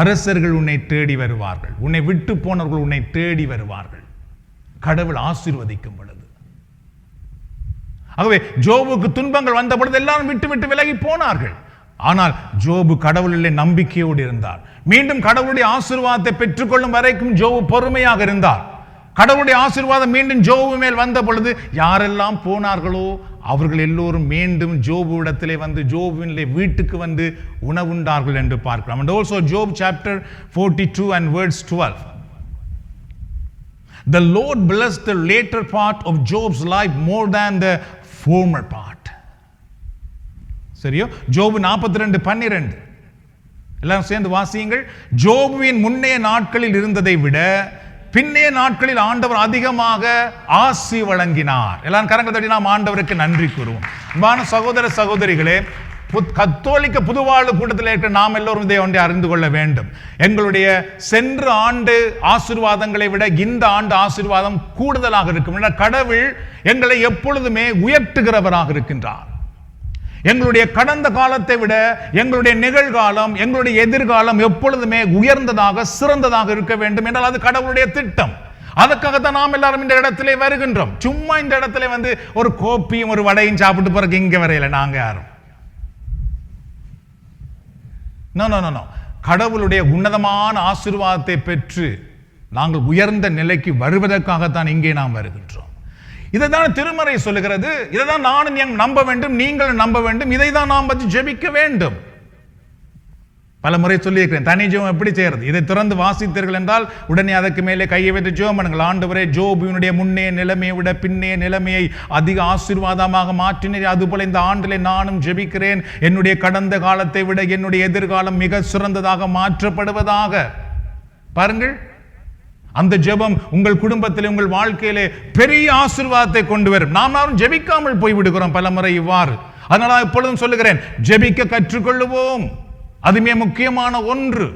அரசர்கள் உன்னை தேடி வருவார்கள், உன்னை விட்டு போனவர்கள் உன்னை தேடி வருவார்கள். கடவுள் ஆசீர்வதிக்கும் பொழுது, ஆகவே ஜோபுக்கு துன்பங்கள் வந்த பொழுது எல்லாரும் விட்டு விலகி போனார்கள். ஆனால் ஜோபு கடவுளிலே நம்பிக்கையோடு இருந்தார். மீண்டும் கடவுளுடைய ஆசீர்வாதத்தை பெற்றுக்கொள்ளும் வரைக்கும் ஜோபு பொறுமையாக இருந்தார். கடவுளுடைய ஆசீர்வாதம் மீண்டும் ஜோபு மேல் வந்த பொழுது யாரெல்லாம் போனார்களோ அவர்கள் எல்லோரும் மீண்டும் ஜோபுவிடத்திலே வந்து ஜோபுவின் வீட்டுக்கு வந்து உணவுண்டார்கள் என்று பார்க்கிறோம். And also Job chapter 42 and verse 12. The Lord blessed the later part of Job's life more than the former part. சரியோ? ஜோபு 42:12 எல்லாம் சேர்ந்து வாசியுங்கள். ஜோபுவின் முன்னைய நாட்களில் இருந்ததை விட பின்னைய நாட்களில் ஆண்டவர் அதிகமாக ஆசி வழங்கினார். எல்லாரும் கரங்கள் தட்டி நாம் ஆண்டவருக்கு நன்றி கூறுவோம். அன்பான சகோதர சகோதரிகளே, கத்தோலிக்க புதுவாழ்வு கூட்டத்தில் இருக்கிற நாம் எல்லோரும் இதை ஒன்றை அறிந்து கொள்ள வேண்டும். எங்களுடைய சென்ற ஆண்டு ஆசீர்வாதங்களை விட இந்த ஆண்டு ஆசீர்வாதம் கூடுதலாக இருக்கும். கடவுள் எங்களை எப்பொழுதுமே உயர்த்துகிறவராக இருக்கின்றார். எங்களுடைய கடந்த காலத்தை விட எங்களுடைய நிகழ்காலம், எங்களுடைய எதிர்காலம் எப்பொழுதுமே உயர்ந்ததாக சிறந்ததாக இருக்க வேண்டும் என்றால் அது கடவுளுடைய திட்டம். அதுக்காகத்தான் நாம் எல்லாரும் இந்த இடத்திலே வருகின்றோம். சும்மா இந்த இடத்துல வந்து ஒரு கோப்பியும் ஒரு வடையும் சாப்பிட்டு போறதுக்கு இங்க வரையில நாங்க யாரும். நோ. கடவுளுடைய உன்னதமான ஆசீர்வாதத்தை பெற்று நாங்கள் உயர்ந்த நிலைக்கு வருவதற்காகத்தான் இங்கே நாம் வருகின்றோம். இதைதான் திருமறை சொல்லுகிறது. இதைதான் நானும் நம்ப வேண்டும், நீங்கள் நம்ப வேண்டும். இதை தான் நாம் பற்றி ஜெபிக்க வேண்டும். பல முறை சொல்லியிருக்கிறேன். தனி ஜெபம் எப்படி செய்யறது? இதை திறந்து வாசித்தீர்கள் என்றால் உடனே அதற்கு மேலே கையை வைத்து ஜெபம் பண்ணுங்கள். ஆண்டவரே, ஜோபுவினுடைய முன்னைய நிலைமையை விட பின்னைய நிலைமையை அதிக ஆசீர்வாதமாக மாற்றினீர். அதுபோல இந்த ஆண்டிலே நானும் ஜெபிக்கிறேன், என்னுடைய கடந்த காலத்தை விட என்னுடைய எதிர்காலம் மிக சிறந்ததாக மாற்றப்படுவதாக. பாருங்கள், அந்த ஜெபம் உங்கள் குடும்பத்திலே, உங்கள் வாழ்க்கையிலே பெரிய ஆசீர்வாதத்தை கொண்டு வரும். நாம் ஜெபிக்காமல் போய்விடுகிறோம் பல முறை இவ்வாறு. அதனால எப்பொழுதும் சொல்லுகிறேன், ஜெபிக்க கற்றுக்கொள்ளுவோம். அதுமே முக்கியமான ஒன்று.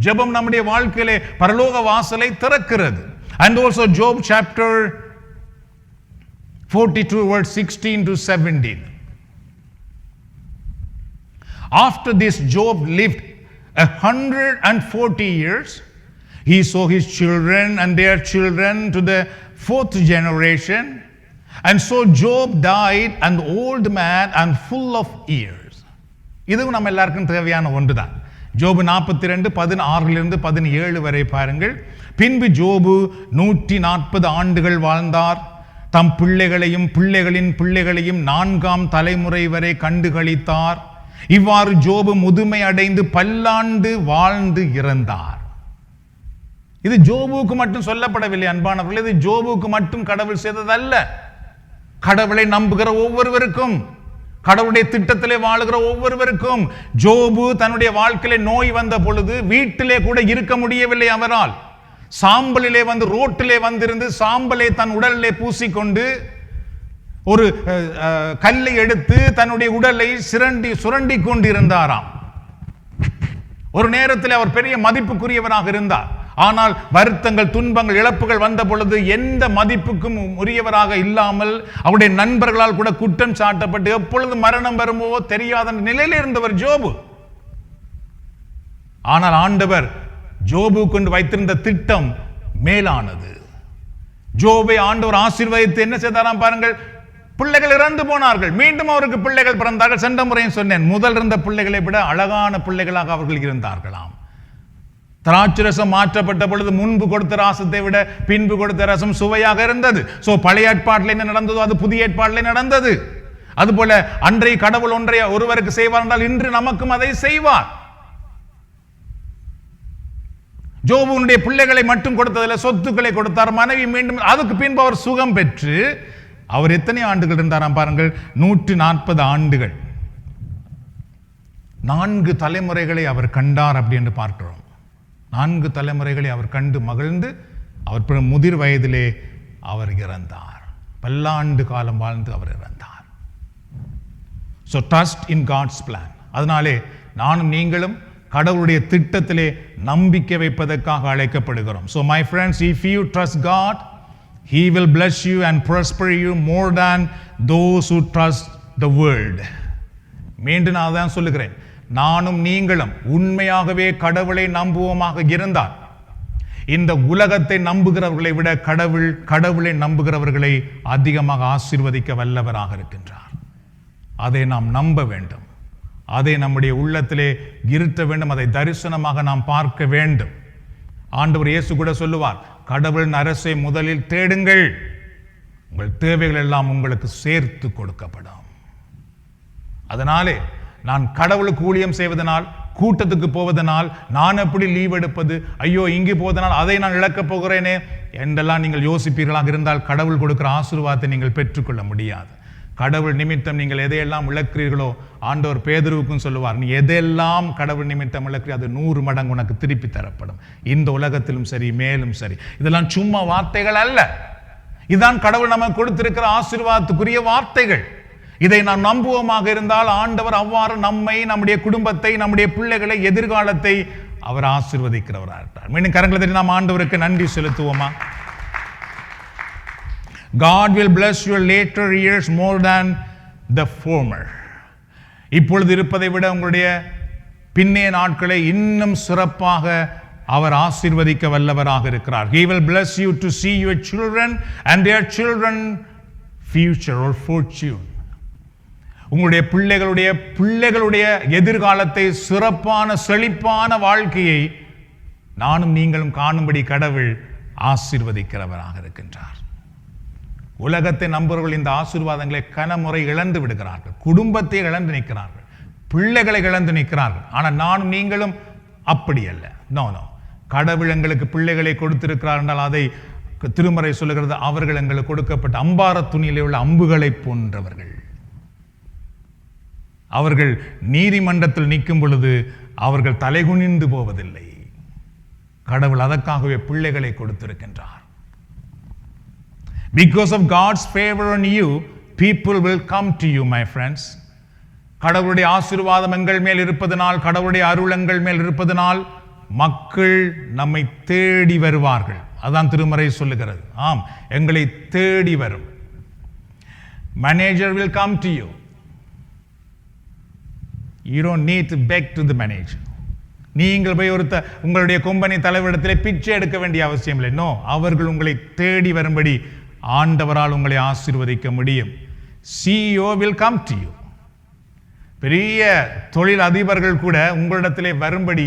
ஜெபம் நம்முடைய வாழ்க்கையிலே பரலோக வாசலை திறக்கிறது. And also Job chapter 42 verse 16 to 17. After this Job lived 140 years. He saw his children and their children to the 4th generation. And so Job died an old man and full of years. இதுவும் நம்ம எல்லாருக்கும் தேவையான ஒன்றுதான். ஜோபு 42 16 17 வரை பாருங்கள். பின்பு ஜோபு 140 ஆண்டுகள் வாழ்ந்தார். தம் பிள்ளைகளையும் பிள்ளைகளின் பிள்ளைகளையும் 4ஆம் தலைமுறை வரை கண்டுகளித்தார். இவ்வாறு ஜோபு முதுமை அடைந்து பல்லாண்டு வாழ்ந்து இறந்தார். இது ஜோபுக்கு மட்டும் சொல்லப்படவில்லை அன்பானவர்களே. இது ஜோபுக்கு மட்டும் கடவுள் செய்ததல்ல. கடவுளை நம்புகிற ஒவ்வொருவருக்கும், கடவுளுடைய திட்டத்திலே வாழுகிற ஒவ்வொருவருக்கும். ஜோபு தன்னுடைய வாழ்க்கையிலே நோய் வந்த பொழுது வீட்டிலே கூட இருக்க முடியவில்லை. அவரால் சாம்பலிலே வந்து ரோட்டிலே வந்திருந்து சாம்பலை தன் உடலிலே பூசிக்கொண்டு ஒரு கல்லை எடுத்து தன்னுடைய உடலை சுரண்டி கொண்டிருந்தாராம். ஒரு நேரத்தில் அவர் பெரிய மதிப்புக்குரியவராக இருந்தார். ஆனால் வருத்தங்கள், துன்பங்கள், இழப்புகள் வந்த பொழுது எந்த மதிப்புக்கும் உரியவராக இல்லாமல் அவருடைய நண்பர்களால் கூட குற்றம் சாட்டப்பட்டு எப்பொழுது மரணம் வருமோ தெரியாத நிலையில் இருந்தவர் ஜோபு. ஆனால் ஆண்டவர் ஜோபு கொண்டு வைத்திருந்த திட்டம் மேலானது. ஜோபை ஆண்டவர் ஆசீர்வதித்து என்ன செய்தாராம் பாருங்கள். பிள்ளைகள் இறந்து போனார்கள், மீண்டும் அவருக்கு பிள்ளைகள் பிறந்தார்கள். சென்ற முறையும் சொன்னேன், முதல் இருந்த பிள்ளைகளை விட அழகான பிள்ளைகளாக அவர்கள் இருந்தார்களாம். திராட்சை ரசம் மாற்றப்பட்ட பொழுது முன்பு கொடுத்த ரசத்தை விட பின்பு கொடுத்த ரசம் சுவையாக இருந்தது. சோ பழைய ஏற்பாட்டில் என்ன நடந்ததோ அது புதிய ஏற்பாட்டில் நடந்தது. அதுபோல அன்றைய கடவுள் ஒன்றை ஒருவருக்கு செய்வார் என்றால் இன்று நமக்கும் அதை செய்வார். ஜோபுனுடைய பிள்ளைகளை மட்டும் கொடுத்ததில் சொத்துக்களை கொடுத்தார், மனைவி மீண்டும். அதுக்கு பின்பு அவர் சுகம் பெற்று அவர் எத்தனை ஆண்டுகள் இருந்தாராம் பாருங்கள். 140 ஆண்டுகள். 4 தலைமுறைகளை அவர் கண்டார் அப்படி என்று பார்க்கிறோம். 4 தலைமுறைகளை அவர் கண்டு மகிழ்ந்து அவர் முதிர் வயதிலே அவர் இறந்தார். பல்லாண்டு காலம் வாழ்ந்து அவர் இறந்தார். So trust in God's plan. அதனாலே நானும் நீங்களும் கடவுளுடைய திட்டத்திலே நம்பிக்கை வைப்பதற்காக அழைக்கப்படுகிறோம். So my friends, if you trust God, He will bless you and prosper you more than those who trust the world. மீண்டும் நான் தான் சொல்லுகிறேன், நானும் நீங்களும் உண்மையாகவே கடவுளை நம்புவோமாக இருந்தால் இந்த உலகத்தை நம்புகிறவர்களை விட கடவுளை நம்புகிறவர்களை அதிகமாக ஆசீர்வதிக்க வல்லவராக இருக்கின்றார். அதை நாம் நம்ப வேண்டும், அதை நம்முடைய உள்ளத்திலே இருத்த வேண்டும், அதை தரிசனமாக நாம் பார்க்க வேண்டும். ஆண்டவர் இயேசு கூட சொல்லுவார், கடவுளின் அரசை முதலில் தேடுங்கள், உங்கள் தேவைகள் எல்லாம் உங்களுக்கு சேர்த்து கொடுக்கப்படும். அதனாலே நான் கடவுளுக்கு ஊழியம் செய்வதனால், கூட்டத்துக்கு போவதனால், நான் எப்படி லீவ் எடுப்பது, ஐயோ இங்கு போவதனால் அதை நான் இழக்கப் போகிறேனே என்றெல்லாம் நீங்கள் யோசிப்பீர்களாக இருந்தால் கடவுள் கொடுக்கிற ஆசீர்வாதத்தை நீங்கள் பெற்றுக்கொள்ள முடியாது. கடவுள் நிமித்தம் நீங்கள் எதையெல்லாம் இழக்கிறீர்களோ, ஆண்டவர் பேதுருவுக்கும் சொல்லுவார், நீ எதையெல்லாம் கடவுள் நிமித்தம் இழக்கிறீ அது 100 மடங்கு உனக்கு திருப்பி தரப்படும், இந்த உலகத்திலும் சரி மேலும் சரி. இதெல்லாம் சும்மா வார்த்தைகள் அல்ல, இதுதான் கடவுள் நமக்கு கொடுத்திருக்கிற ஆசீர்வாதத்துக்குரிய வார்த்தைகள். இதை நாம் நம்புவோமாக இருந்தால் ஆண்டவர் அவ்வாறு நம்மை, நம்முடைய குடும்பத்தை, நம்முடைய பிள்ளைகளை, எதிர்காலத்தை அவர் ஆசீர்வதிக்கிறவராக இருக்கிறார். மீண்டும் கரங்களை தட்டி நாம் ஆண்டவருக்கு நன்றி செலுத்துவோமா? God will bless your later years more than the former. இப்பொழுது இருப்பதை விட உங்களுடைய பின்னைய நாட்களை இன்னும் சிறப்பாக அவர் ஆசீர்வதிக்க வல்லவராக இருக்கிறார். He will bless you to see your children and their children future or fortune. உங்களுடைய பிள்ளைகளுடைய எதிர்காலத்தை, சிறப்பான செழிப்பான வாழ்க்கையை நானும் நீங்களும் காணும்படி கடவுள் ஆசீர்வதிக்கிறவராக இருக்கின்றார். உலகத்தை நம்புறவர்கள் இந்த ஆசீர்வாதங்களை கனமுறை இழந்து விடுகிறார்கள், குடும்பத்தை இழந்து நிற்கிறார்கள், பிள்ளைகளை இழந்து நிற்கிறார்கள். ஆனால் நானும் நீங்களும் அப்படி அல்ல. நோ, கடவுள் எங்களுக்கு பிள்ளைகளை கொடுத்திருக்கிறார் என்றால் அதை திருமறை சொல்லுகிறது, அவர்கள் எங்களுக்கு கொடுக்கப்பட்ட அம்பார துணியிலே உள்ள அம்புகளை போன்றவர்கள். அவர்கள் நீதிமன்றத்தில் நிற்கும் பொழுது அவர்கள் தலைகுனிந்து போவதில்லை. கடவுள் அதற்காகவே பிள்ளைகளை கொடுத்திருக்கின்றார். Because of God's favor on you, people will come to you, my friends. கடவுளுடைய ஆசீர்வாதம் எங்கள் மேல் இருப்பதனால், கடவுளுடைய அருள் எங்கள் மேல் இருப்பதனால் மக்கள் நம்மை தேடி வருவார்கள். அதான் திருமறை சொல்லுகிறது. ஆம், எங்களை தேடி வரும். Manager will come to you. You don't need to beg to the manager. நீங்கள் போய் உங்களுடைய கம்பெனி தலைவரிடத்திலே பிச்சை எடுக்க வேண்டிய அவசியம் இல்லை. நோ, அவர்கள் உங்களை தேடி வரும்படி ஆண்டவரால் உங்களை ஆசீர்வதிக்க முடியும். CEO will come to you. பெரிய தொழில் அதிபர்கள் கூட உங்களிடத்திலே வரும்படி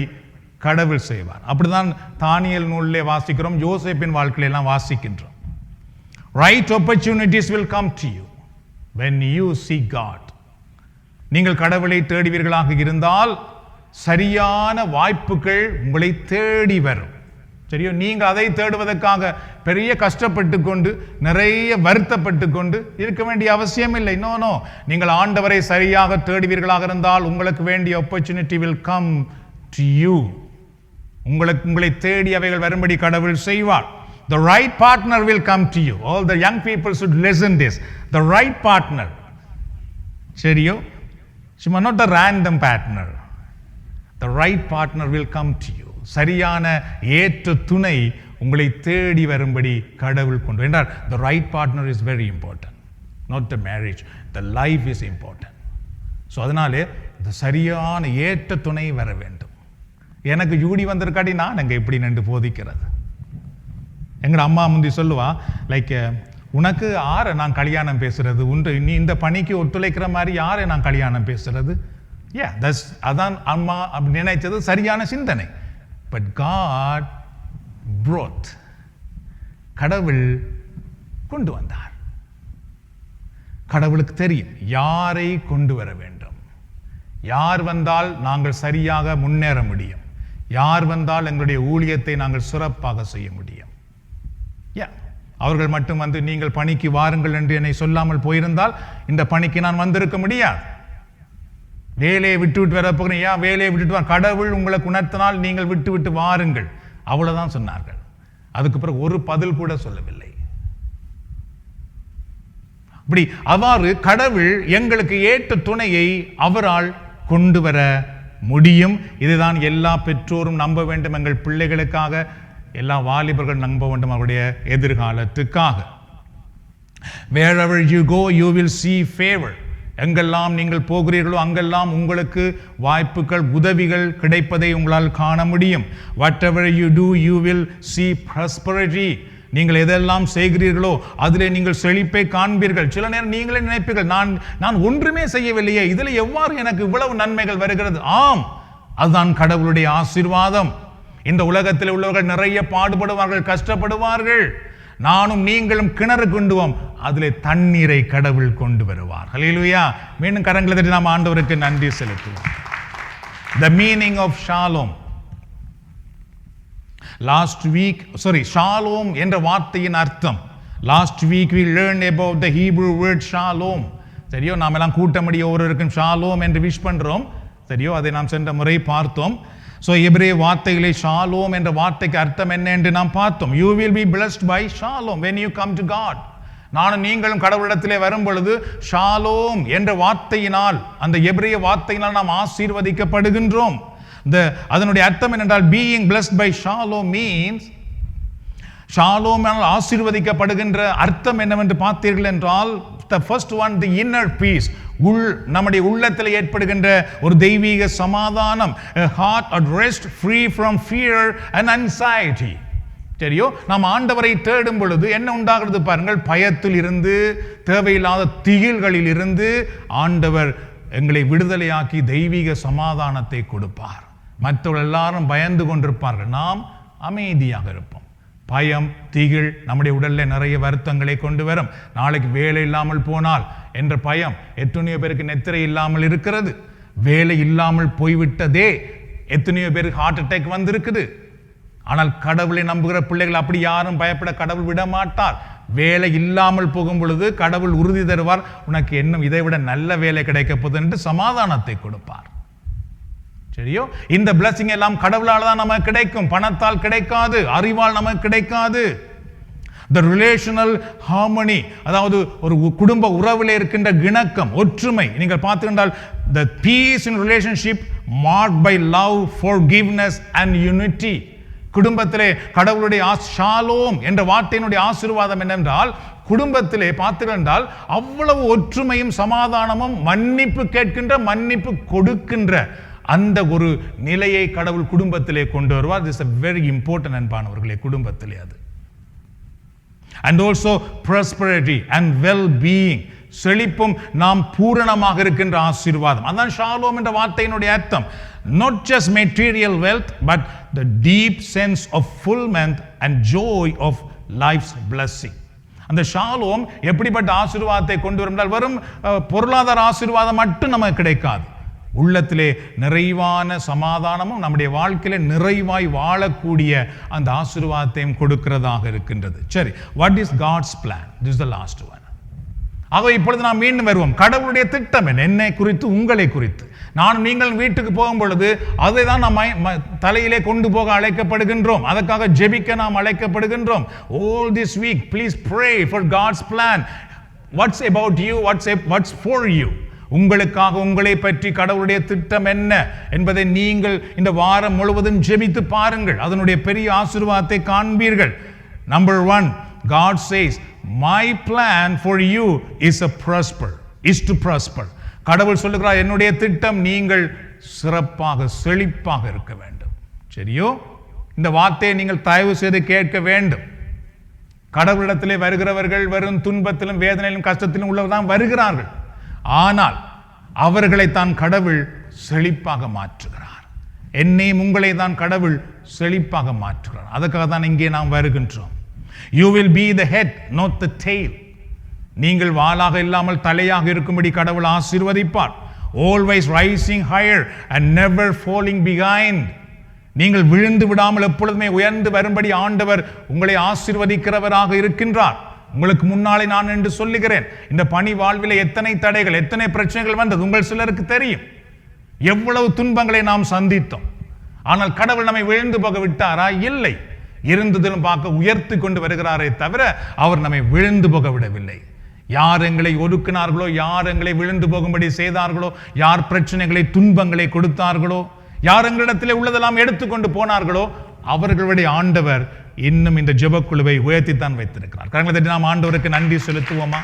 கடவுள் செய்வார். அப்படிதான் தானியேல் நூலிலே வாசிக்கிறோம், யோசேப்பின் வாழ்க்கையில எல்லாம் வாசிக்கின்றோம். Right opportunities will come to you when you seek God. நீங்கள் கடவுளை தேடுவீர்களாக இருந்தால் சரியான வாய்ப்புகள் உங்களை தேடி வரும். சரியோ? நீங்கள் அதை தேடுவதற்காக பெரிய கஷ்டப்பட்டு கொண்டு நிறைய வருத்தப்பட்டு கொண்டு இருக்க வேண்டிய அவசியம் இல்லை. நோ, நீங்கள் ஆண்டவரை சரியாக தேடுவீர்களாக இருந்தால் உங்களுக்கு வேண்டிய opportunity will come to you. உங்களை தேடி அவைகள் வரும்படி கடவுள் செய்வார். The right partner will come to you. All the young people should listen this. The right partner. சரியோ? சும்மா not the random partner. The right partner will come to you. சரியான ஏற்ற துணை உங்களை தேடி வரும்படி கடவுள் கொண்டு என்றார். The right partner is very important. Not the marriage. The life is important. So அதனாலே இந்த சரியான ஏற்ற துணை வர வேண்டும். எனக்கு ஜூடி வந்திருக்காட்டி நான் எங்க எப்படி நின்று போதிக்கிறது? எங்கட அம்மா முந்தி சொல்லுவா, லைக் உனக்கு யாரை நான் கல்யாணம் பேசுறது, நீ இந்த பணிக்கு ஒத்துழைக்கிற மாதிரி யாரை நான் கல்யாணம் பேசுறது? அதான் அம்மா அப்படி நினைச்சது சரியான சிந்தனை. பட் காட் brought, கடவுள் கொண்டு வந்தார். கடவுளுக்கு தெரியும் யாரை கொண்டு வர வேண்டும், யார் வந்தால் நாங்கள் சரியாக முன்னேற முடியும், யார் வந்தால் எங்களுடைய ஊழியத்தை நாங்கள் சிறப்பாக செய்ய முடியும். அவர்கள் மட்டும் வந்து நீங்கள் பணிக்கு வாருங்கள் என்று என்னை சொல்லாமல் போயிருந்தால் இந்த பணிக்கு நான் வந்திருக்க முடியாது. வேலையை விட்டு வர போகிறேன், வேலையை விட்டுட்டு வா, கடவுள் உங்களுக்கு உணர்த்தினால் நீங்கள் விட்டு வாருங்கள், அவ்வளவுதான் சொன்னார்கள். அதுக்கு பிறகு ஒரு பதில் கூட சொல்லவில்லை. அப்படி அவ்வாறு கடவுள் எங்களுக்கு ஏற்ற துணையை அவரால் கொண்டு வர முடியும். இதுதான் எல்லா பெற்றோரும் நம்ப வேண்டும், எங்கள் பிள்ளைகளுக்காக, எல்லா வாலிபர்கள் நம்ப வேண்டும் அவருடைய எதிர்காலத்துக்காக. Wherever you go you will see favor. எங்கெல்லாம் நீங்கள் போகிறீர்களோ அங்கெல்லாம் உங்களுக்கு வாய்ப்புகள், உதவிகள் கிடைப்பதை உங்களால் காண முடியும். Whatever you do you will see prosperity. நீங்கள் எதெல்லாம் செய்கிறீர்களோ அதிலே நீங்கள் செழிப்பை காண்பீர்கள். சில நேரம் நீங்களே நினைப்பீர்கள், நான் ஒன்றுமே செய்யவில்லையே, இதில் எவ்வாறு எனக்கு இவ்வளவு நன்மைகள் வருகிறது? ஆம், அதுதான் கடவுளுடைய ஆசீர்வாதம். இந்த உலகத்தில் உள்ளவர்கள் நிறைய பாடுபடுவார்கள், கஷ்டப்படுவார்கள். நானும் நீங்களும் கிணறு கொண்டுவோம், அதிலே தண்ணீரை கடவுள் கொண்டு வருவார். ஹல்லேலூயா. மீண்டும் கரங்களை தட்டி நாம் ஆண்டவருக்கு நன்றி செலுத்துவோம். The meaning of shalom. shalom என்ற வார்த்தையின் அர்த்தம். Last week we learned about the Hebrew word shalom. சரியோ? நாம் எல்லாம் கூட்டமடிய ஒருவருக்கும் shalom என்று விஷ் பண்றோம். சரியோ? அதை நாம் சென்ற முறை பார்த்தோம். எபிரேய வார்த்தைகளே ஷாலோம் என்ற வார்த்தைக்கு அர்த்தம் என்ன என்று நாம் பார்த்தோம். You will be blessed by shalom when you come to God. நானும் நீங்களும் கடவுளிடத்திலே வரும் பொழுது ஷாலோம் என்ற வார்த்தையினால், அந்த எபிரேய வார்த்தையினால் நாம் ஆசீர்வதிக்கப்படுகின்றோம். அதனுடைய அர்த்தம் என்னென்றால், being blessed by shalom means, shalom ஆசீர்வதிக்கப்படுகின்ற அர்த்தம் என்னவென்று பார்த்தீர்கள் என்றால், the first one, the inner peace. நம்முடைய உள்ளத்தில் ஏற்படுகின்ற ஒரு தெய்வீக சமாதானம், a heart at rest free from fear and anxiety. சரியோ? நாம் ஆண்டவரை தேடும் பொழுது என்ன உண்டாகிறது பாருங்கள், பயத்தில் இருந்து, தேவையில்லாத திகில்களில் இருந்து ஆண்டவர் எங்களை விடுதலையாக்கி தெய்வீக சமாதானத்தை கொடுப்பார். மற்றவர்கள் எல்லாரும் பயந்து கொண்டிருப்பார்கள், நாம் அமைதியாக இருப்போம். பயம், திகில் நம்முடைய உடல்ல நிறைய வருத்தங்களை கொண்டு வரும். நாளைக்கு வேலை இல்லாமல் போனால் என்ற பயம் எத்தனையோ பேருக்கு நித்திரை இல்லாமல் இருக்கிறது. வேலை இல்லாமல் போய்விட்டதே எத்தனையோ பேருக்கு ஹார்ட் அட்டாக் வந்திருக்குது. ஆனால் கடவுளை நம்புகிற பிள்ளைகள் அப்படி யாரும் பயப்பட கடவுள் விட மாட்டார். வேலை இல்லாமல் போகும் பொழுது கடவுள் உறுதி தருவார், உனக்கு இன்னும் இதை விட நல்ல வேலை கிடைக்க போகுது என்று சமாதானத்தை கொடுப்பார். சரியோ? இந்த பிளஸிங் எல்லாம் கடவுளால் தான் நமக்கு கிடைக்கும், பணத்தால் கிடைக்காது, அறிவால் நமக்கு கிடைக்காது. The relational harmony, அதாவது ஒரு குடும்ப உறவில் இருக்கின்ற இணக்கம், ஒற்றுமை. நீங்கள் பார்த்துக்கிட்டால் the peace in relationship marked by love, forgiveness and unity. குடும்பத்திலே கடவுளுடைய ஷாலோம் என்ற வார்த்தையினுடைய ஆசீர்வாதம் என்னென்றால், குடும்பத்திலே பார்த்துக்கிட்டால் அவ்வளவு ஒற்றுமையும் சமாதானமும், மன்னிப்பு கேட்கின்ற, மன்னிப்பு கொடுக்கின்ற அந்த ஒரு நிலையை கடவுள் குடும்பத்திலே கொண்டு வருவார். This is a very important அன்பானவர்களே, குடும்பத்திலே அது. And also prosperity and well-being, செழிப்பும் நாம் பூரணமாக இருக்கின்ற ஆசீர்வாதம். அதான் ஷாலோம் என்ற வார்த்தையினுடைய அர்த்தம். Not just material wealth, but the deep sense of fulfillment and joy of life's blessing. அந்த ஷாலோம் எப்படிப்பட்ட ஆசீர்வாதத்தை கொண்டு வரும் என்றால் வெறும் பொருளாதார ஆசீர்வாதம் மட்டும் நமக்கு கிடைக்காது. உள்ளத்திலே நிறைவான சமாதானமும் நம்முடைய வாழ்க்கையில நிறைவாய் வாழக்கூடிய அந்த ஆசீர்வாதத்தையும் கொடுக்கிறதாக இருக்கின்றது. சரி, what is God's plan? This is the last one. ஆக இப்பொழுது நாம் மீண்டும் வருவோம். கடவுளுடைய திட்டம் என்ன? என்னை குறித்து, உங்களை குறித்து. நான் நீங்கள் வீட்டுக்கு போகும் பொழுது அதை தான் நாம் தலையிலே கொண்டு போக அழைக்கப்படுகின்றோம். அதற்காக ஜெபிக்க நாம் அழைக்கப்படுகின்றோம். All this week please pray for God's plan. What's about you? What's for you? உங்களுக்காக, உங்களை பற்றி கடவுளுடைய திட்டம் என்ன என்பதை நீங்கள் இந்த வாரம் முழுவதும் ஜெபித்து பாருங்கள். அதனுடைய பெரிய ஆசீர்வாதத்தை காண்பீர்கள். Number 1, God says, my plan for you is to prosper. கடவுள் சொல்லுகிறார், என்னுடைய திட்டம் நீங்கள் சிறப்பாக செழிப்பாக இருக்க வேண்டும். சரியோ? இந்த வார்த்தையை நீங்கள் தயவு செய்து கேட்க வேண்டும். கடவுளிடத்திலே வருகிறவர்கள் வெறும் துன்பத்திலும் வேதனையிலும் கஷ்டத்திலும் உள்ளவர்தான் வருகிறார்கள். ஆனால் அவர்களை தான் கடவுள் செழிப்பாக மாற்றுகிறார். என்னையும் உங்களை தான் கடவுள் செழிப்பாக மாற்றுகிறார். அதுக்காக தான் இங்கே நாம் வருகின்றோம். You will be the head, not the tail. நீங்கள் வாளாக இல்லாமல் தலையாக இருக்கும்படி கடவுள் ஆசீர்வதிப்பார். Always rising higher and never falling behind. நீங்கள் விழுந்து விடாமல் எப்பொழுதுமே உயர்ந்து வரும்படி ஆண்டவர் உங்களை ஆசீர்வதிக்கிறவராக இருக்கின்றார். உங்களுக்கு முன்னாலே நான் என்று சொல்லுகிறேன், இந்த பணி வாழ்விலே எத்தனை தடைகள், எத்தனை பிரச்சனைகள் வந்தது உங்கள் சிலருக்கு தெரியும். எவ்வளவு துன்பங்களை நாம் சந்தித்தோம். ஆனால் கடவுள் நம்மை விழுந்து போக விட்டாரா? இல்லை. இருந்ததிலும் பார்க்க உயர்த்தி கொண்டு வருகிறாரே தவிர அவர் நம்மை விழுந்து போக விடவில்லை. யார் எங்களை ஒடுக்கினார்களோ, யார் எங்களை விழுந்து போகும்படி செய்தார்களோ, யார் பிரச்சனைகளை, துன்பங்களை கொடுத்தார்களோ, யார் எங்களிடத்திலே உள்ளதெல்லாம் எடுத்துக்கொண்டு போனார்களோ, அவர்களுடைய ஆண்டவர் இன்னும் இந்த ஜெபக்குழுவை உயர்த்தித்தான் வைத்திருக்கிறார். கரங்களை தட்டி நாம் ஆண்டவருக்கு நன்றி செலுத்துவோமா?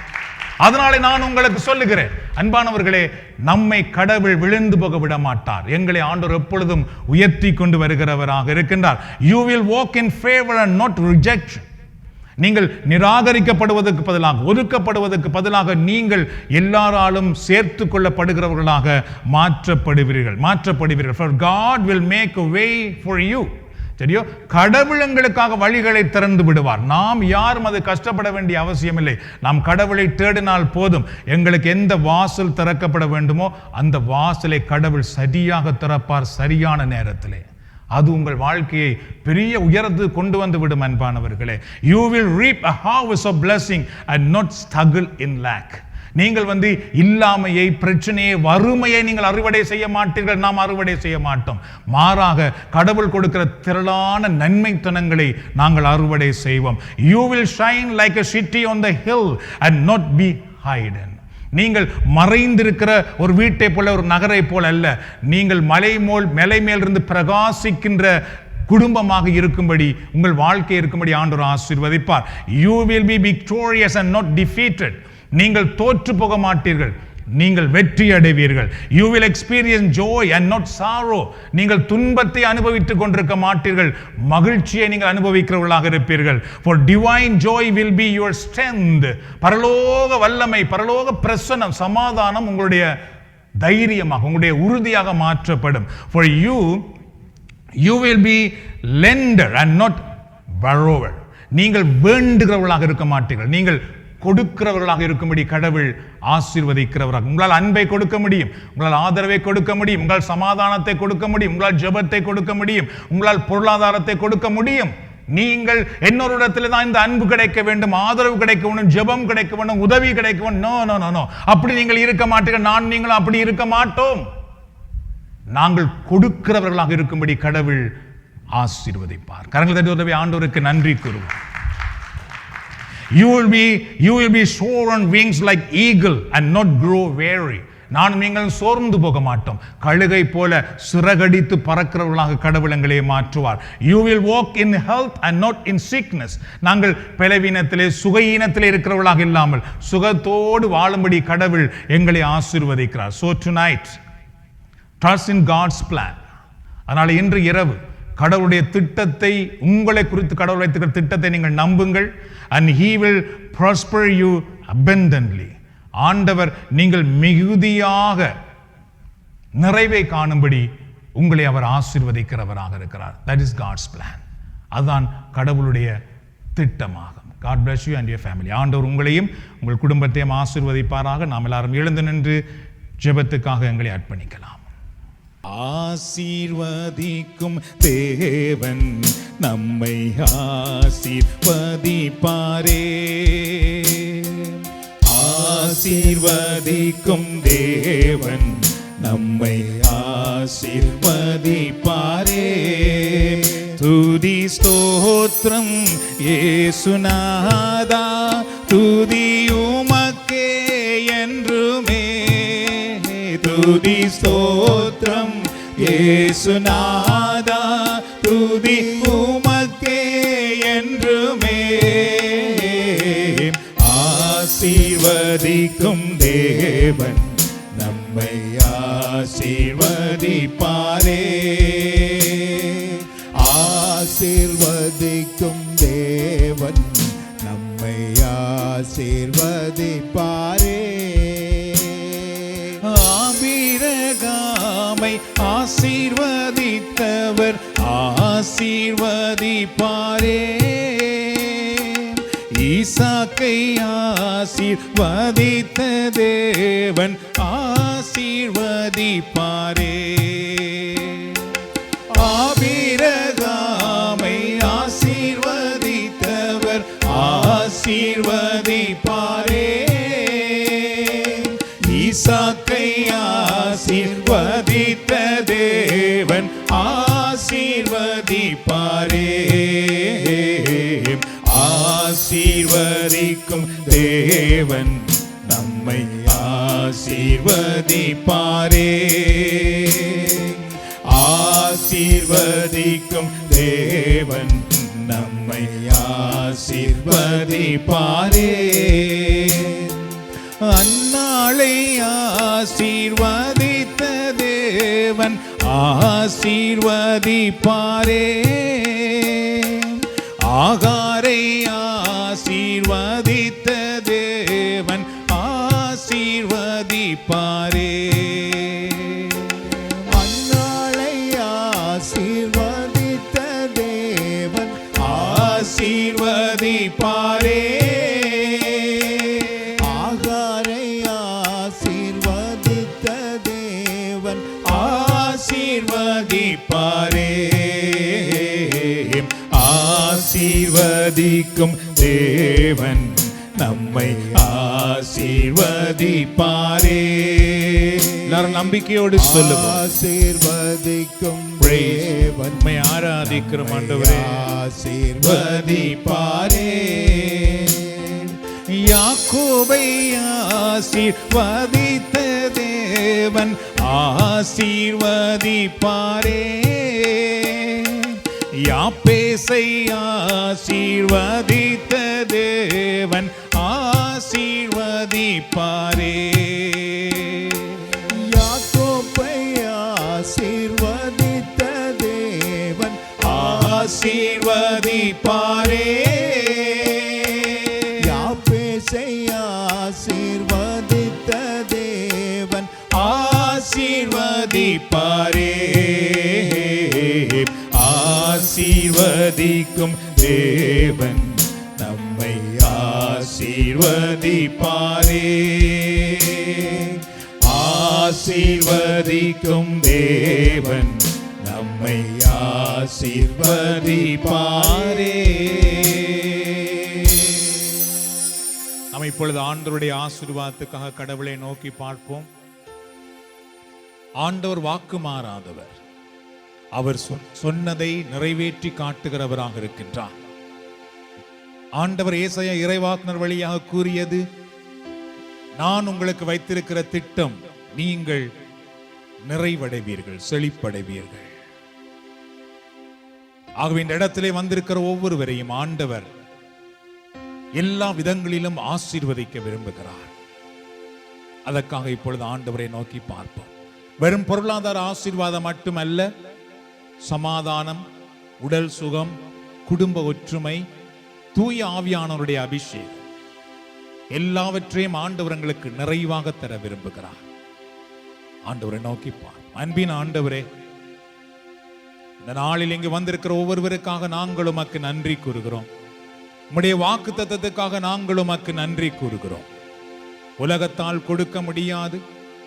அதனாலே நான் உங்களுக்கு சொல்லுகிறேன், அன்பானவர்களே, நம்மை கடவுள் விழுந்து போக விட மாட்டார். எங்களை ஆண்டவர் எப்பொழுதும் உயர்த்தி கொண்டு வருகிறவராக இருக்கின்றார். You will walk in favor and not rejection. நீங்கள் நிராகரிக்கப்படுவதற்கு பதிலாக, ஒதுக்கப்படுவதற்கு பதிலாக நீங்கள் எல்லாராலும் சேர்த்து கொள்ளப்படுகிறவர்களாக மாற்றப்படுவீர்கள். For God will make a way for you. சரியோ? கடவுள் எங்களுக்காக வழிகளை திறந்து விடுவார். நாம் யாரும் அது கஷ்டப்பட வேண்டிய அவசியம் இல்லை. நாம் கடவுளை தேடினால் போதும். எங்களுக்கு எந்த வாசல் திறக்கப்பட வேண்டுமோ அந்த வாசலை கடவுள் சரியாக திறப்பார், சரியான நேரத்திலே. அது உங்கள் வாழ்க்கையை பெரிய உயரத்து கொண்டு வந்து விடும். அன்பானவர்களே, you will reap a harvest of blessing and not struggle in lack. நீங்கள் இல்லாமையை, பிரச்சனையை, வறுமையை நீங்கள் அறுவடை செய்ய மாட்டீர்கள். நாம் அறுவடை செய்ய மாட்டோம். மாறாக கடவுள் கொடுக்கிற திரளான நன்மைத்தனங்களை நாங்கள் அறுவடை செய்வோம். You will shine like a city on the hill and not be hidden. நீங்கள் மறைந்திருக்கிற ஒரு வீட்டை போல, ஒரு நகரை போல அல்ல. நீங்கள் மலை மேலிருந்து பிரகாசிக்கின்ற குடும்பமாக இருக்கும்படி, உங்கள் வாழ்க்கை இருக்கும்படி ஆண்டவர் ஆசீர்வதிப்பார். You will be victorious and not defeated. நீங்கள் தோற்று போக மாட்டீர்கள், நீங்கள் வெற்றி அடைவீர்கள். You will experience joy and not sorrow. நீங்கள் துன்பத்தை அனுபவித்துக் கொண்டிருக்க மாட்டீர்கள், மகிழ்ச்சியை நீங்கள் அனுபவிக்கிறவர்களாக இருப்பீர்கள். For divine joy will be your strength. பரலோக வல்லமை, பரலோக பிரசன்னம், சமாதானம் உங்களுடைய தைரியமாக, உங்களுடைய உறுதியாக மாற்றப்படும். For you will be lender and not borrower. நீங்கள் வேண்டுகிறவர்களாக இருக்க மாட்டீர்கள், நீங்கள் கொடுக்கிறவர்களாக இருக்கும்படி கடவுள் ஆசீர்வதிக்கிறவராக. உங்களால் அன்பை கொடுக்க முடியும், உங்களால் ஆதரவை கொடுக்க முடியும், உங்களால் சமாதானத்தை கொடுக்க முடியும், உங்களால் ஜெபத்தை கொடுக்க முடியும், உங்களால் பொருளாதாரத்தை கொடுக்க முடியும். நீங்கள் இன்னொரு இடத்துல தான் இந்த அன்பு கிடைக்க வேண்டும், ஆதரவு கிடைக்க வேண்டும், ஜெபம் கிடைக்க வேண்டும், உதவி கிடைக்க வேண்டும். நோ நோ நோ நோ, அப்படி நீங்கள் இருக்க மாட்டீர்கள். நான் நீங்களும் அப்படி இருக்க மாட்டோம். நாங்கள் கொடுக்கிறவர்களாக இருக்கும்படி கடவுள் ஆசீர்வதிப்பார். கரங்களை தட்டி உதவி ஆண்டவருக்கு நன்றி கூறுவோம். You will be soar on wings like eagle and not grow weary. நான் நீங்கள் சோர்ந்து போக மாட்டோம். கழுகை போல சிறகடித்து பறக்கிறவர்களாக கடவுள் எங்களை மாற்றுவார். You will walk in health and not in sickness. நாங்கள் பலவீனத்திலே, சுகஈனத்திலே இருக்கிறவர்களாக இல்லாமல் சுகத்தோடு வாழும்படி கடவுள் எங்களை ஆசீர்வதிக்கிறார். So tonight, trust in God's plan. அதனால் இன்று இரவு கடவுளுடைய திட்டத்தை, உங்களை குறித்து கடவுள் வைத்திருக்கிற திட்டத்தை நீங்கள் நம்புங்கள். And he will prosper you abundantly. ஆண்டவர் நீங்கள் மிகுதியாக நிறைவை காணும்படி உங்களை அவர் ஆசீர்வதிக்கிறவராக இருக்கிறார். That is God's plan. அதுதான் கடவுளுடைய திட்டமாகும். God bless you and your family. ஆண்டவர் உங்களையும் உங்கள் குடும்பத்தையும் ஆசீர்வதிப்பாராக. நாம் எல்லாரும் எழுந்து நின்று ஜெபத்துக்காக எங்களை அர்ப்பணிக்கலாம். ஆசீர்வதிக்கும் தேவன் நம்மை ஆசீர்வதிப்பாரே. ஆசீர்வதிக்கும் தேவன் நம்மை ஆசீர்வதிப்பாரே. துதி ஸ்தோத்திரம் இயேசுநாதா, துதி உமக்கே என்றுமே. துதி ஸ்தோத்திரம் இயேசுநாதா, துதி உமக்கே என்றுமே. ஆசீர்வதிக்கும் தேவன் நம்மை ஆசீர்வதிப்பாரே. ஆசீர்வதிக்கும் தேவன் நம்மை ஆசீர்வதிப்பாரே. ஆபிரகாமை ஆசீர்வதித்தவர் ஆசீர்வதிப்பாரே. ஈசாக்கை ஆசீர்வதித்த தேவன் ஆசீர்வதிப்பாரே. ஆபிரகாமை ஆசீர்வதித்தவர் ஆசீர்வதிப்பாரே. ஈசாக்கை ஆசீர்வதித்த தேவன் ஆசீர்வதிப்பாரே. ஆசீர்வதிக்கும் தேவன் நம்மை ஆசீர்வதிப்பாரே. ஆசீர்வதிக்கும் தேவன் நம்மை ஆசீர்வதிப்பாரே. அன்னாளை ஆசீர்வதித்த தேவன் ஆசீர்வதிப்பாரே. ஆகாரை ஆசீர்வதித்த தேவன் ஆசீர்வதிப்பாரே. அன்னாளை ஆசீர்வதித்த தேவன் ஆசீர்வதிப்பாரே. ஆகாரை ஆசீர்வதித்த தேவன் ஆசீர்வதிப்பாரே. ஆசீர்வதிக்கும் தேவன் நம்மை ஆசீர்வதிப்பாரே. எல்லாரும் நம்பிக்கையோடு சொல்லுவோம். ஆசீர்வதிக்கும் தேவன் நம்மை ஆராதிக்கிற ஆண்டவரே ஆசீர்வதிப்பாரே. யாக்கோபை ஆசீர்வதித்த தேவன் ஆசீர்வதிப்பாரே. யாப்பேசை ஆசீர்வதித்த தேவன் ஆசீர்வதிப்பாரே. யாக்கோபை ஆசீர்வதித்த தேவன் ஆசீர்வதிப்பாரே. யாப்பேசை ஆசீர்வதித்த தேவன் ஆசீர்வதிப்பாரே. ஆசீர்வதிக்கும் தேவன் நம்மை ஆசீர்வதிப்பாரே. ஆசீர்வதிக்கும் தேவன் நம்மை ஆசீர்வதிப்பாரே. நாம் இப்பொழுது ஆண்டவருடைய ஆசீர்வாதத்துக்காக கடவுளை நோக்கி பார்ப்போம். ஆண்டவர் வாக்கு மாறாதவர். அவர் சொன்னதை நிறைவேற்றி காட்டுகிறவராக இருக்கின்றார். ஆண்டவர் ஏசாயா இறைவாக்கினர் வழியாக கூறியது, நான் உங்களுக்கு வைத்திருக்கிற திட்டம் நீங்கள் நிறைவடைவீர்கள், செழிப்படைவீர்கள். ஆகவே இந்த இடத்திலே வந்திருக்கிற ஒவ்வொருவரையும் ஆண்டவர் எல்லா விதங்களிலும் ஆசீர்வதிக்க விரும்புகிறார். அதற்காக இப்பொழுது ஆண்டவரை நோக்கி பார்ப்போம். வெறும் பொருளாதார ஆசீர்வாதம் மட்டுமல்ல, சமாதானம், உடல் சுகம், குடும்ப ஒற்றுமை, தூய ஆவியானவருடைய அபிஷேகம் எல்லாவற்றையும் ஆண்டவர் எங்களுக்கு நிறைவாக தர விரும்புகிறார். ஆண்டவரை நோக்கி பார். அன்பின் ஆண்டவரே, இந்த நாளில் இங்கு வந்திருக்கிற ஒவ்வொருவருக்காக நாங்கள் உமக்கு நன்றி கூறுகிறோம். உம்முடைய வாக்குத்தத்தத்துக்காக நாங்கள் உமக்கு நன்றி கூறுகிறோம். உலகத்தால் கொடுக்க முடியாது,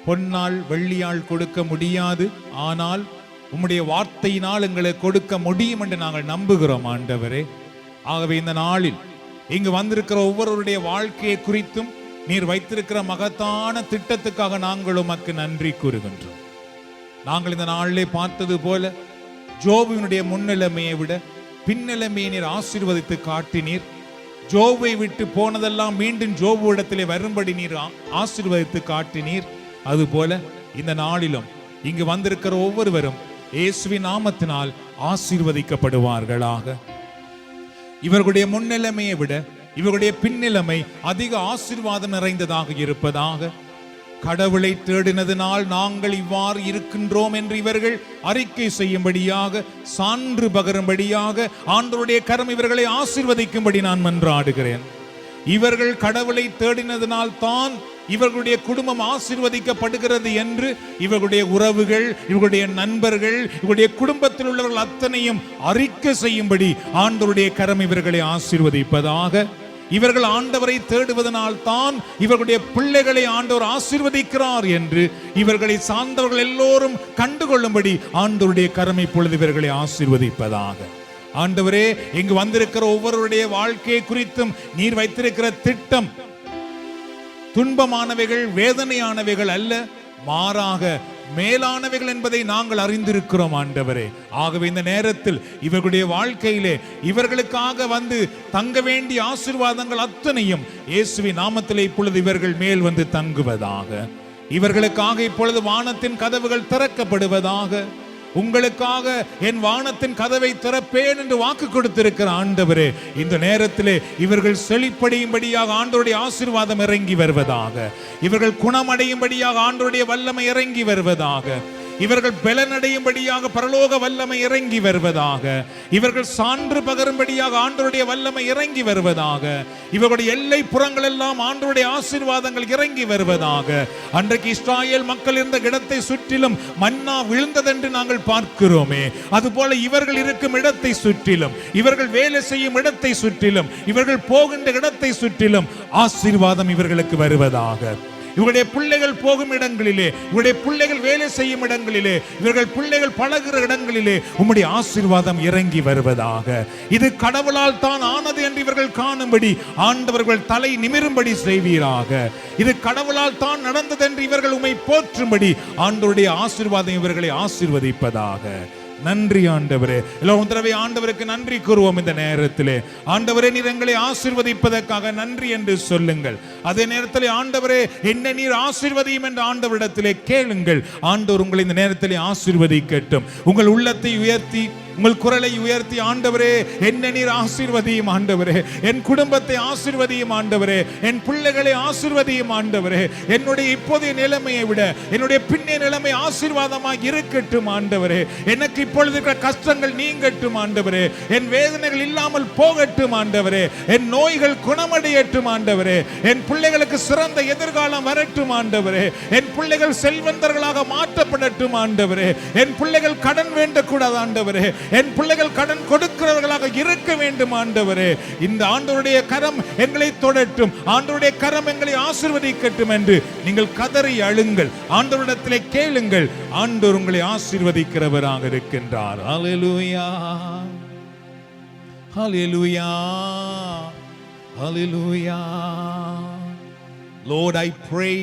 பொன்னால் வெள்ளியால் கொடுக்க முடியாது, ஆனால் உம்முடைய வார்த்தையினால் எங்களை கொடுக்க முடியும் என்று நாங்கள் நம்புகிறோம் ஆண்டவரே. ஆகவே இந்த நாளில் இங்கு வந்திருக்கிற ஒவ்வொருவருடைய வாழ்க்கையை குறித்தும் நீர் வைத்திருக்கிற மகத்தான திட்டத்துக்காக நாங்கள் உமக்கு நன்றி கூறுகின்றோம். நாங்கள் இந்த நாளிலே பார்த்தது போல ஜோபுவினுடைய முன்னிலைமையை விட பின்னிலைமையை நீர் ஆசீர்வதித்து காட்டினீர். ஜோபை விட்டு போனதெல்லாம் மீண்டும் ஜோபு இடத்திலே வரும்படி நீர் ஆசீர்வதித்து காட்டினீர். அதுபோல இந்த நாளிலும் இங்கு வந்திருக்கிற ஒவ்வொருவரும் இயேசுவின் நாமத்தினால் ஆசீர்வதிக்கப்படுவார்களாக. இவர்களுடைய முன்னிலைமையை விட இவர்களுடைய பின்னிலைமை அதிக ஆசீர்வாதம் நிறைந்ததாக இருப்பதாக. கடவுளை தேடினதினால் நாங்கள் இவ்வாறு இருக்கின்றோம் என்று இவர்கள் அறிக்கை செய்யும்படியாக, சான்று பகரும்படியாக ஆண்டவருடைய கரம் இவர்களை ஆசீர்வதிக்கும்படி நான் மன்றாடுகிறேன். இவர்கள் கடவுளை தேடினதினால் தான் இவர்களுடைய குடும்பம் ஆசீர்வதிக்கப்படுகிறது என்று இவர்களுடைய உறவுகள், இவர்களுடைய நண்பர்கள், இவர்களுடைய குடும்பத்தில் உள்ளவர்கள் அத்தனையும் அறிக்கை செய்யும்படி ஆண்டவருடைய கரம் இவர்களை ஆசீர்வதிப்பதாக. இவர்கள் ஆண்டவரை தேடுவதனால் தான் இவர்களுடைய பிள்ளைகளை ஆண்டவர் ஆசீர்வதிக்கிறார் என்று இவர்களை சார்ந்தவர்கள் எல்லோரும் கண்டுகொள்ளும்படி ஆண்டவருடைய கரம் இப்பொழுது இவர்களை ஆசீர்வதிப்பதாக. ஆண்டவரே, இங்கு வந்திருக்கிற ஒவ்வொருவருடைய வாழ்க்கையை குறித்தும் நீர் வைத்திருக்கிற திட்டம் துன்பமானவைகள், வேதனையானவைகள் அல்ல, மாறாக மேலானவைகள் என்பதை நாங்கள் அறிந்திருக்கிறோம் ஆண்டவரே. ஆகவே இந்த நேரத்தில் இவர்களுடைய வாழ்க்கையிலே இவர்களுக்காக வந்து தங்க வேண்டிய ஆசீர்வாதங்கள் அத்தனையும் இயேசுவின் நாமத்திலே இப்பொழுது இவர்கள் மேல் வந்து தங்குவதாக. இவர்களுக்காக இப்பொழுது வானத்தின் கதவுகள் திறக்கப்படுவதாக. உங்களுக்காக என் வானத்தின் கதவை திறப்பேன் என்று வாக்கு கொடுத்திருக்கிற ஆண்டவரே, இந்த நேரத்திலே இவர்கள் செழிப்படையும்படியாக ஆண்டவருடைய ஆசீர்வாதம் இறங்கி வருவதாக. இவர்கள் குணமடையும்படியாக ஆண்டவருடைய வல்லமை இறங்கி வருவதாக. இவர்கள் பலனடையும்படியாக பரலோக வல்லமை இறங்கி வருவதாக. இவர்கள் சான்று பகரும்படியாக ஆண்டவருடைய வல்லமை இறங்கி வருவதாக. இவர்களுடைய எல்லை புறங்கள் எல்லாம் ஆண்டவருடைய ஆசீர்வாதங்கள் இறங்கி வருவதாக. அன்றைக்கு இஸ்ராயேல் மக்கள் இருந்த இடத்தை சுற்றிலும் மன்னா விழுந்ததென்று நாங்கள் பார்க்கிறோமே, அதுபோல இவர்கள் இருக்கும் இடத்தை சுற்றிலும், இவர்கள் வேலை செய்யும் இடத்தை சுற்றிலும், இவர்கள் போகின்ற இடத்தை சுற்றிலும் ஆசீர்வாதம் இவர்களுக்கு வருவதாக. இவருடைய பிள்ளைகள் போகும் இடங்களிலே, இவருடைய பிள்ளைகள் வேலை செய்யும் இடங்களிலே, இவர்கள் பிள்ளைகள் பழகுற இடங்களிலே உம்முடைய ஆசீர்வாதம் இறங்கி வருவதாக. இது கடவுளால் தான் ஆனது என்று இவர்கள் காணும்படி ஆண்டவர்கள் தலை நிமிரும்படி செய்வீராக. இது கடவுளால் தான் நடந்தது என்று இவர்கள் உம்மை போற்றும்படி ஆண்டவருடைய ஆசீர்வாதம் இவர்களை ஆசீர்வதிப்பதாக. நன்றி ஆண்டவரே. எல்லோரும் தடவை ஆண்டவருக்கு நன்றி கூறுவோம். இந்த நேரத்திலே ஆண்டவரே, நீர் எங்களை ஆசீர்வதிப்பதற்காக நன்றி என்று சொல்லுங்கள். அதே நேரத்திலே ஆண்டவரே, என்ன நீர் ஆசீர்வதியும் என்று ஆண்டவரிடத்திலே கேளுங்கள். ஆண்டவர் உங்களை இந்த நேரத்திலே ஆசீர்வதிக்கட்டும். உங்கள் உள்ளத்தை உயர்த்தி, உங்கள் குரலை உயர்த்தி, ஆண்டவரே என்ன நீர் ஆசீர்வதியும் ஆண்டவரே, என் குடும்பத்தை ஆசீர்வதியும் ஆண்டவரே, என் பிள்ளைகளை ஆசீர்வதியும் ஆண்டவரே, என்னுடைய இப்போதைய நிலைமையை விட என்னுடைய பின்னைய நிலைமை ஆசீர்வாதமாக இருக்கட்டும் ஆண்டவரே. எனக்கு இப்பொழுது இருக்கிற கஷ்டங்கள் நீங்கட்டும் ஆண்டவரே, என் வேதனைகள் இல்லாமல் போகட்டும் ஆண்டவரே, என் நோய்கள் குணமடையட்டும் ஆண்டவரே, என் பிள்ளைகளுக்கு சிறந்த எதிர்காலம் வரட்டும் ஆண்டவரே, என் பிள்ளைகள் செல்வந்தர்களாக மாற்றப்படட்டும் ஆண்டவரே, என் பிள்ளைகள் கடன் வேண்டக்கூடாது ஆண்டவரே, என் பிள்ளைகள் கடன் கொடுக்கிறவர்களாக இருக்க வேண்டும் ஆண்டவரே. இந்த ஆண்டவருடைய கரம் எங்களை தொடட்டும், ஆண்டவருடைய கரம் எங்களை ஆசீர்வதிக்கட்டும் என்று நீங்கள் கதறி அழுங்கள், ஆண்டவரிடத்திலே கேளுங்கள். ஆண்டவர் உங்களை ஆசீர்வதிக்கிறவராக இருக்கின்றார். ஹல்லேலூயா, ஹல்லேலூயா, ஹல்லேலூயா. Lord, I pray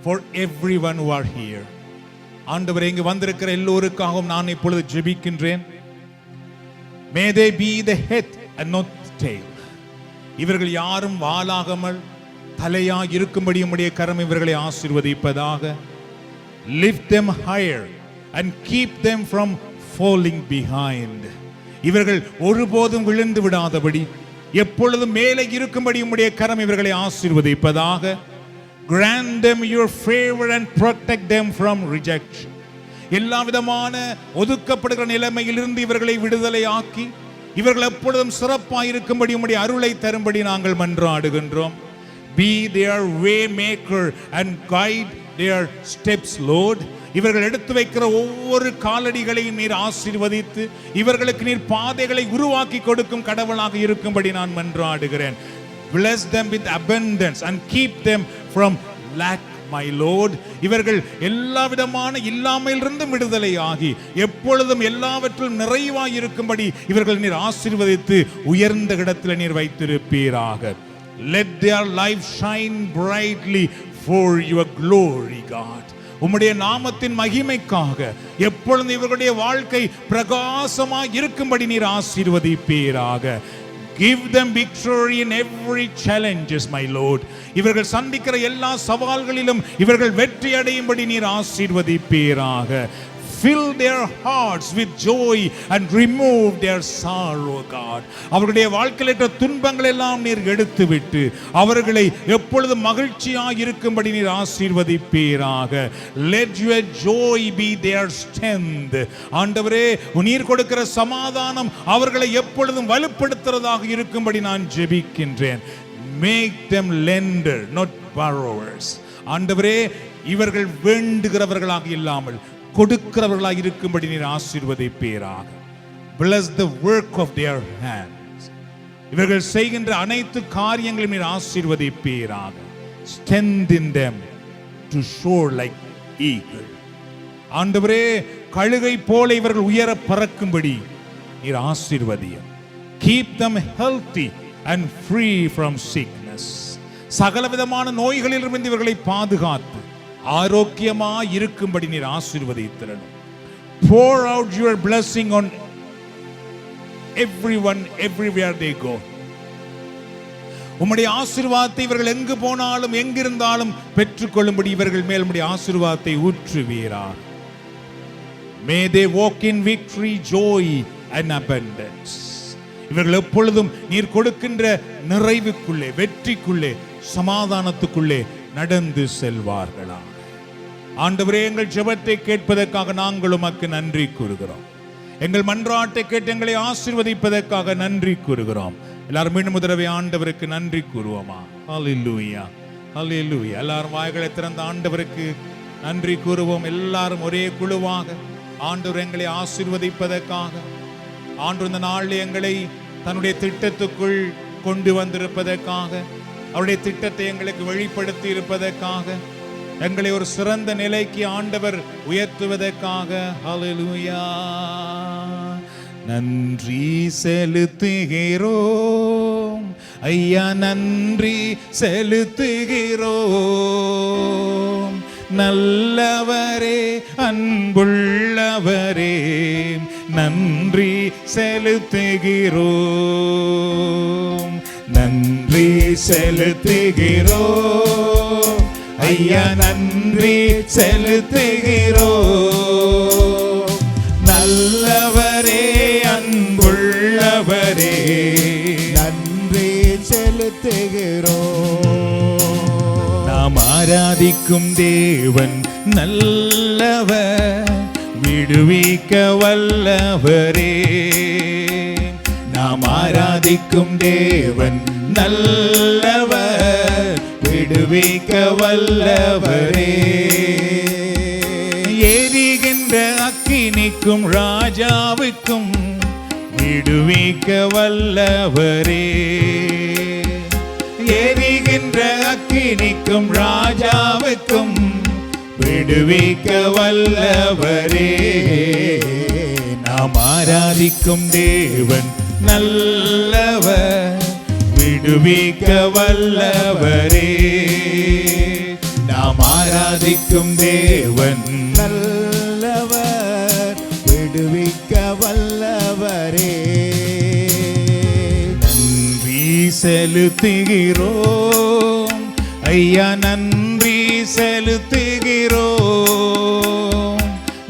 for everyone who are here. ஆண்டவரே, இங்கு வந்திருக்கிற எல்லோருக்காகவும் நான் இப்பொழுது ஜெபிக்கின்றேன். May they be the head and not tail. இவர்கள் யாரும் வாளாகாமல் தலையாய் இருக்கும்படி உம்முடைய கரம் இவர்களை ஆசீர்வதிப்பதாக. Lift them higher and keep them from falling behind. இவர்கள் ஒருபோதும் விழுந்து விடாதபடி எப்பொழுதும் மேலே இருக்கும்படி உம்முடைய கரம் இவர்களை ஆசீர்வதிப்பதாக. Grant them your favor and protect them from rejection. எல்லா விதமான ஒதுக்கப்படுகிற நிலைமையிலிருந்து இவர்களை விடுதலை ஆக்கி இவர்கள் எப்பொழுதும் சிறப்பாக இருக்கும்படி உம்முடைய அருளை தரும்படி நாங்கள் மன்றாடுகின்றோம். Be their way maker and guide their steps, Lord. இவர்கள் எடுத்து வைக்கிற ஒவ்வொரு காலடிகளையும் நீர் ஆசீர்வதித்து இவர்களுக்கு நீர் பாதைகளை உருவாக்கி கொடுக்கும் கடவுளாக இருக்கும்படி நான் மன்றாடுகிறேன். Bless them with abundance and keep them from lack, my Lord. இவர்கள் எல்லா விதமான இல்லாமையிலிருந்து விடுதலை ஆகி எப்பொழுதும் எல்லாவற்றிலும் நிறைவாய் இருக்கும்படி இவர்கள் நீர் ஆசீர்வதித்து உயர்ந்த இடத்தில் நீர் வைத்திருப்பீராக. Let their life shine brightly for your glory, God. உம்முடைய நாமத்தின் மகிமைக்காக எப்பொழுதும் இவர்களுடைய வாழ்க்கை பிரகாசமாய் இருக்கும்படி நீர் ஆசீர்வதிப்பீராக. Give them victory in every challenges, my Lord. இவர்கள் சந்திக்கிற எல்லா சவால்களிலும் இவர்கள் வெற்றி அடையும்படி நீர் ஆசீர்வதிப்பீராக. Fill their hearts with joy and remove their sorrow, God. அவர்களுடைய வாழ்க்கையில துன்பங்கள் எல்லாம் நீர் எடுத்துவிட்டு அவர்களை எப்பொழுதும் மகிழ்ச்சியாக இருக்கும்படி நீர் ஆசீர்வதிப்பீராக. Let your joy be their strength. ஆண்டவரே, நீர் கொடுக்கிற சமாதானம் அவர்களை எப்பொழுதும் வலுப்படுத்துறதாக இருக்கும்படி நான் ஜெபிக்கின்றேன். Make them lender, not borrowers. ஆண்டவரே, இவர்கள் வேண்டுகிறவர்களாக இல்லாமல் கொடுக்கிறவர்களாக இருக்கும்படி நீர் ஆசீர்வதிப்பீராக. Bless the work of their hands. இவர்கள் செய்கின்ற அனைத்து காரியங்களையும் நீர் ஆசீர்வதிப்பீராக. Strengthen them to soar like eagle. ஆண்டவரே, கழுகை போல இவர்கள் உயர பறக்கும்படி நீர் ஆசீர்வதியும். Keep them healthy and free from sickness. சகலவிதமான நோய்களிலிருந்து இவர்களை பாதுகாத்து ஆரோக்கியமாய் இருக்கும்படி நீர் ஆசீர்வதித்திரணும். Pour out your blessing on everyone, everywhere they go. உம்முடைய ஆசீர்வாதத்தை இவர்கள் எங்கு போனாலும் எங்கிருந்தாலும் பெற்றுக்கொள்ளும்படி இவர்கள் மேல் உம்முடைய ஆசீர்வாதத்தை ஊற்றுவீராக. May they walk in victory, joy and abundance. இவர்கள் எப்பொழுதும் நீர் கொடுக்கின்ற நிறைவுக்குள்ளே, வெற்றிக்குள்ளே, சமாதானத்துக்குள்ளே நடந்து செல்வார்களா. ஆண்டவரே, எங்கள் ஜெபத்தை கேட்பதற்காக நாங்கள் உமக்கு நன்றி கூறுகிறோம். எங்கள் மன்றாட்டை கேட்டு எங்களை ஆசீர்வதிப்பதற்காக நன்றி கூறுகிறோம். எல்லாரும் மீண்டும் தடவை ஆண்டவருக்கு நன்றி கூறுவோமா? ஹல்லேலூயா, ஹல்லேலூயா. எல்லாரும் வாய்களை திறந்த ஆண்டவருக்கு நன்றி கூறுவோம். எல்லாரும் ஒரே குழுவாக ஆண்டவர் எங்களை ஆசீர்வதிப்பதற்காக, ஆண்டவர் இந்த நாளில் எங்களை தன்னுடைய திட்டத்துக்குள் கொண்டு வந்திருப்பதற்காக, அவருடைய திட்டத்தை எங்களுக்கு வெளிப்படுத்தி இருப்பதற்காக, எங்களை ஒரு சிறந்த நிலைக்கு ஆண்டவர் உயர்த்துவதற்காக ஹல்லேலூயா நன்றி செலுத்துகிறோம் ஐயா, நன்றி செலுத்துகிறோம். நல்லவரே, அன்புள்ளவரே, நன்றி செலுத்துகிறோம். நன்றி செலுத்துகிறோம் ஐயா, நன்றி செலுத்துகிறோம். நல்லவரே, அன்புள்ளவரே, நன்றி செலுத்துகிறோம். நாம் ஆராதிக்கும் தேவன் நல்லவர், விடுவிக்க வல்லவரே. நாம் ஆராதிக்கும் தேவன் நல்லவர், விடுவிக்க வல்லவரே. எரிகின்ற அக்கினிக்கும் ராஜாவுக்கும் விடுவிக்க வல்லவரே. எரிகின்ற அக்கினிக்கும் ராஜாவுக்கும் விடுவிக்க வல்லவரே. நாம் ஆராதிக்கும் தேவன் நல்லவர், விடுவிக்க வல்லவரே. நாம் ஆராதிக்கும் தேவன் நல்லவர், விடுவிக்க வல்லவரே. நன்றி செலுத்துகிறோம் ஐயா, நன்றி செலுத்துகிறோம்.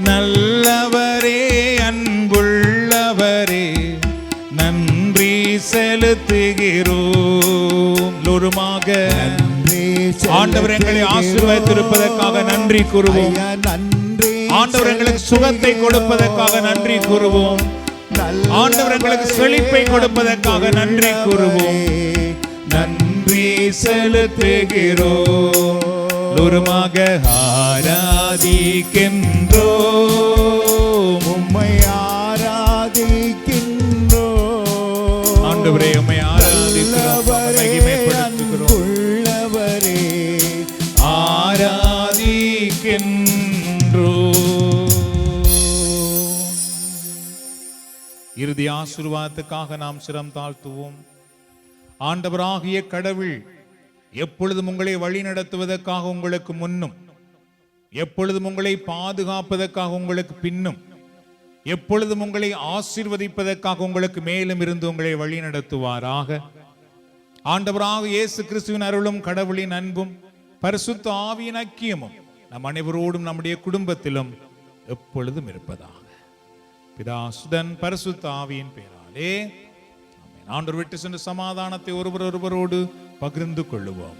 நல்லவரே, அன்புள்ளவரே, நன்றி செலுத்துகிறோம். லோருமாக ஆண்டவர் எங்களை ஆசீர்வதித்திருப்பதற்காக நன்றி கூறுவோம். ஆண்டவர் எங்களுக்கு சுகத்தை கொடுப்பதற்காக நன்றி கூறுவோம். ஆண்டவர் எங்களுக்கு செழிப்பை கொடுப்பதற்காக நன்றி கூறுவோம். நன்றி செலுத்துகிறோம். உருமாக ஆராதிக்கின்றோம். உம்மை ஆராதிக்கின்றோம். ஆண்டவரே உம்மை ஆராதிக்கிறோம், மகிமைப்படுத்துகிறோம். உள்ளவரே ஆராதிக்கின்றோம். இறுதி ஆசீர்வாதத்துக்காக நாம் சிரம் தாழ்த்துவோம். ஆண்டவராகிய கடவுள் எப்பொழுதும் உங்களை வழி நடத்துவதற்காக உங்களுக்கு முன்னும், எப்பொழுதும் உங்களை பாதுகாப்பதற்காக உங்களுக்கு பின்னும், எப்பொழுதும் உங்களை ஆசீர்வதிப்பதற்காக உங்களுக்கு மேலும் இருந்து உங்களை வழி நடத்துவாராக. ஆண்டவராக இயேசு கிறிஸ்துவின் அருளும் கடவுளின் அன்பும் பரிசுத்த ஆவியின் ஐக்கியமும் நம் அனைவரோடும் நம்முடைய குடும்பத்திலும் எப்பொழுதும் இருப்பதாக. பிதா சுதன் பரிசுத்த ஆவியின் பெயராலே ஆமென். ஆண்டவர் விட்டு சென்ற சமாதானத்தை ஒருவரோடு பகிர்ந்து கொள்ளுவோம்.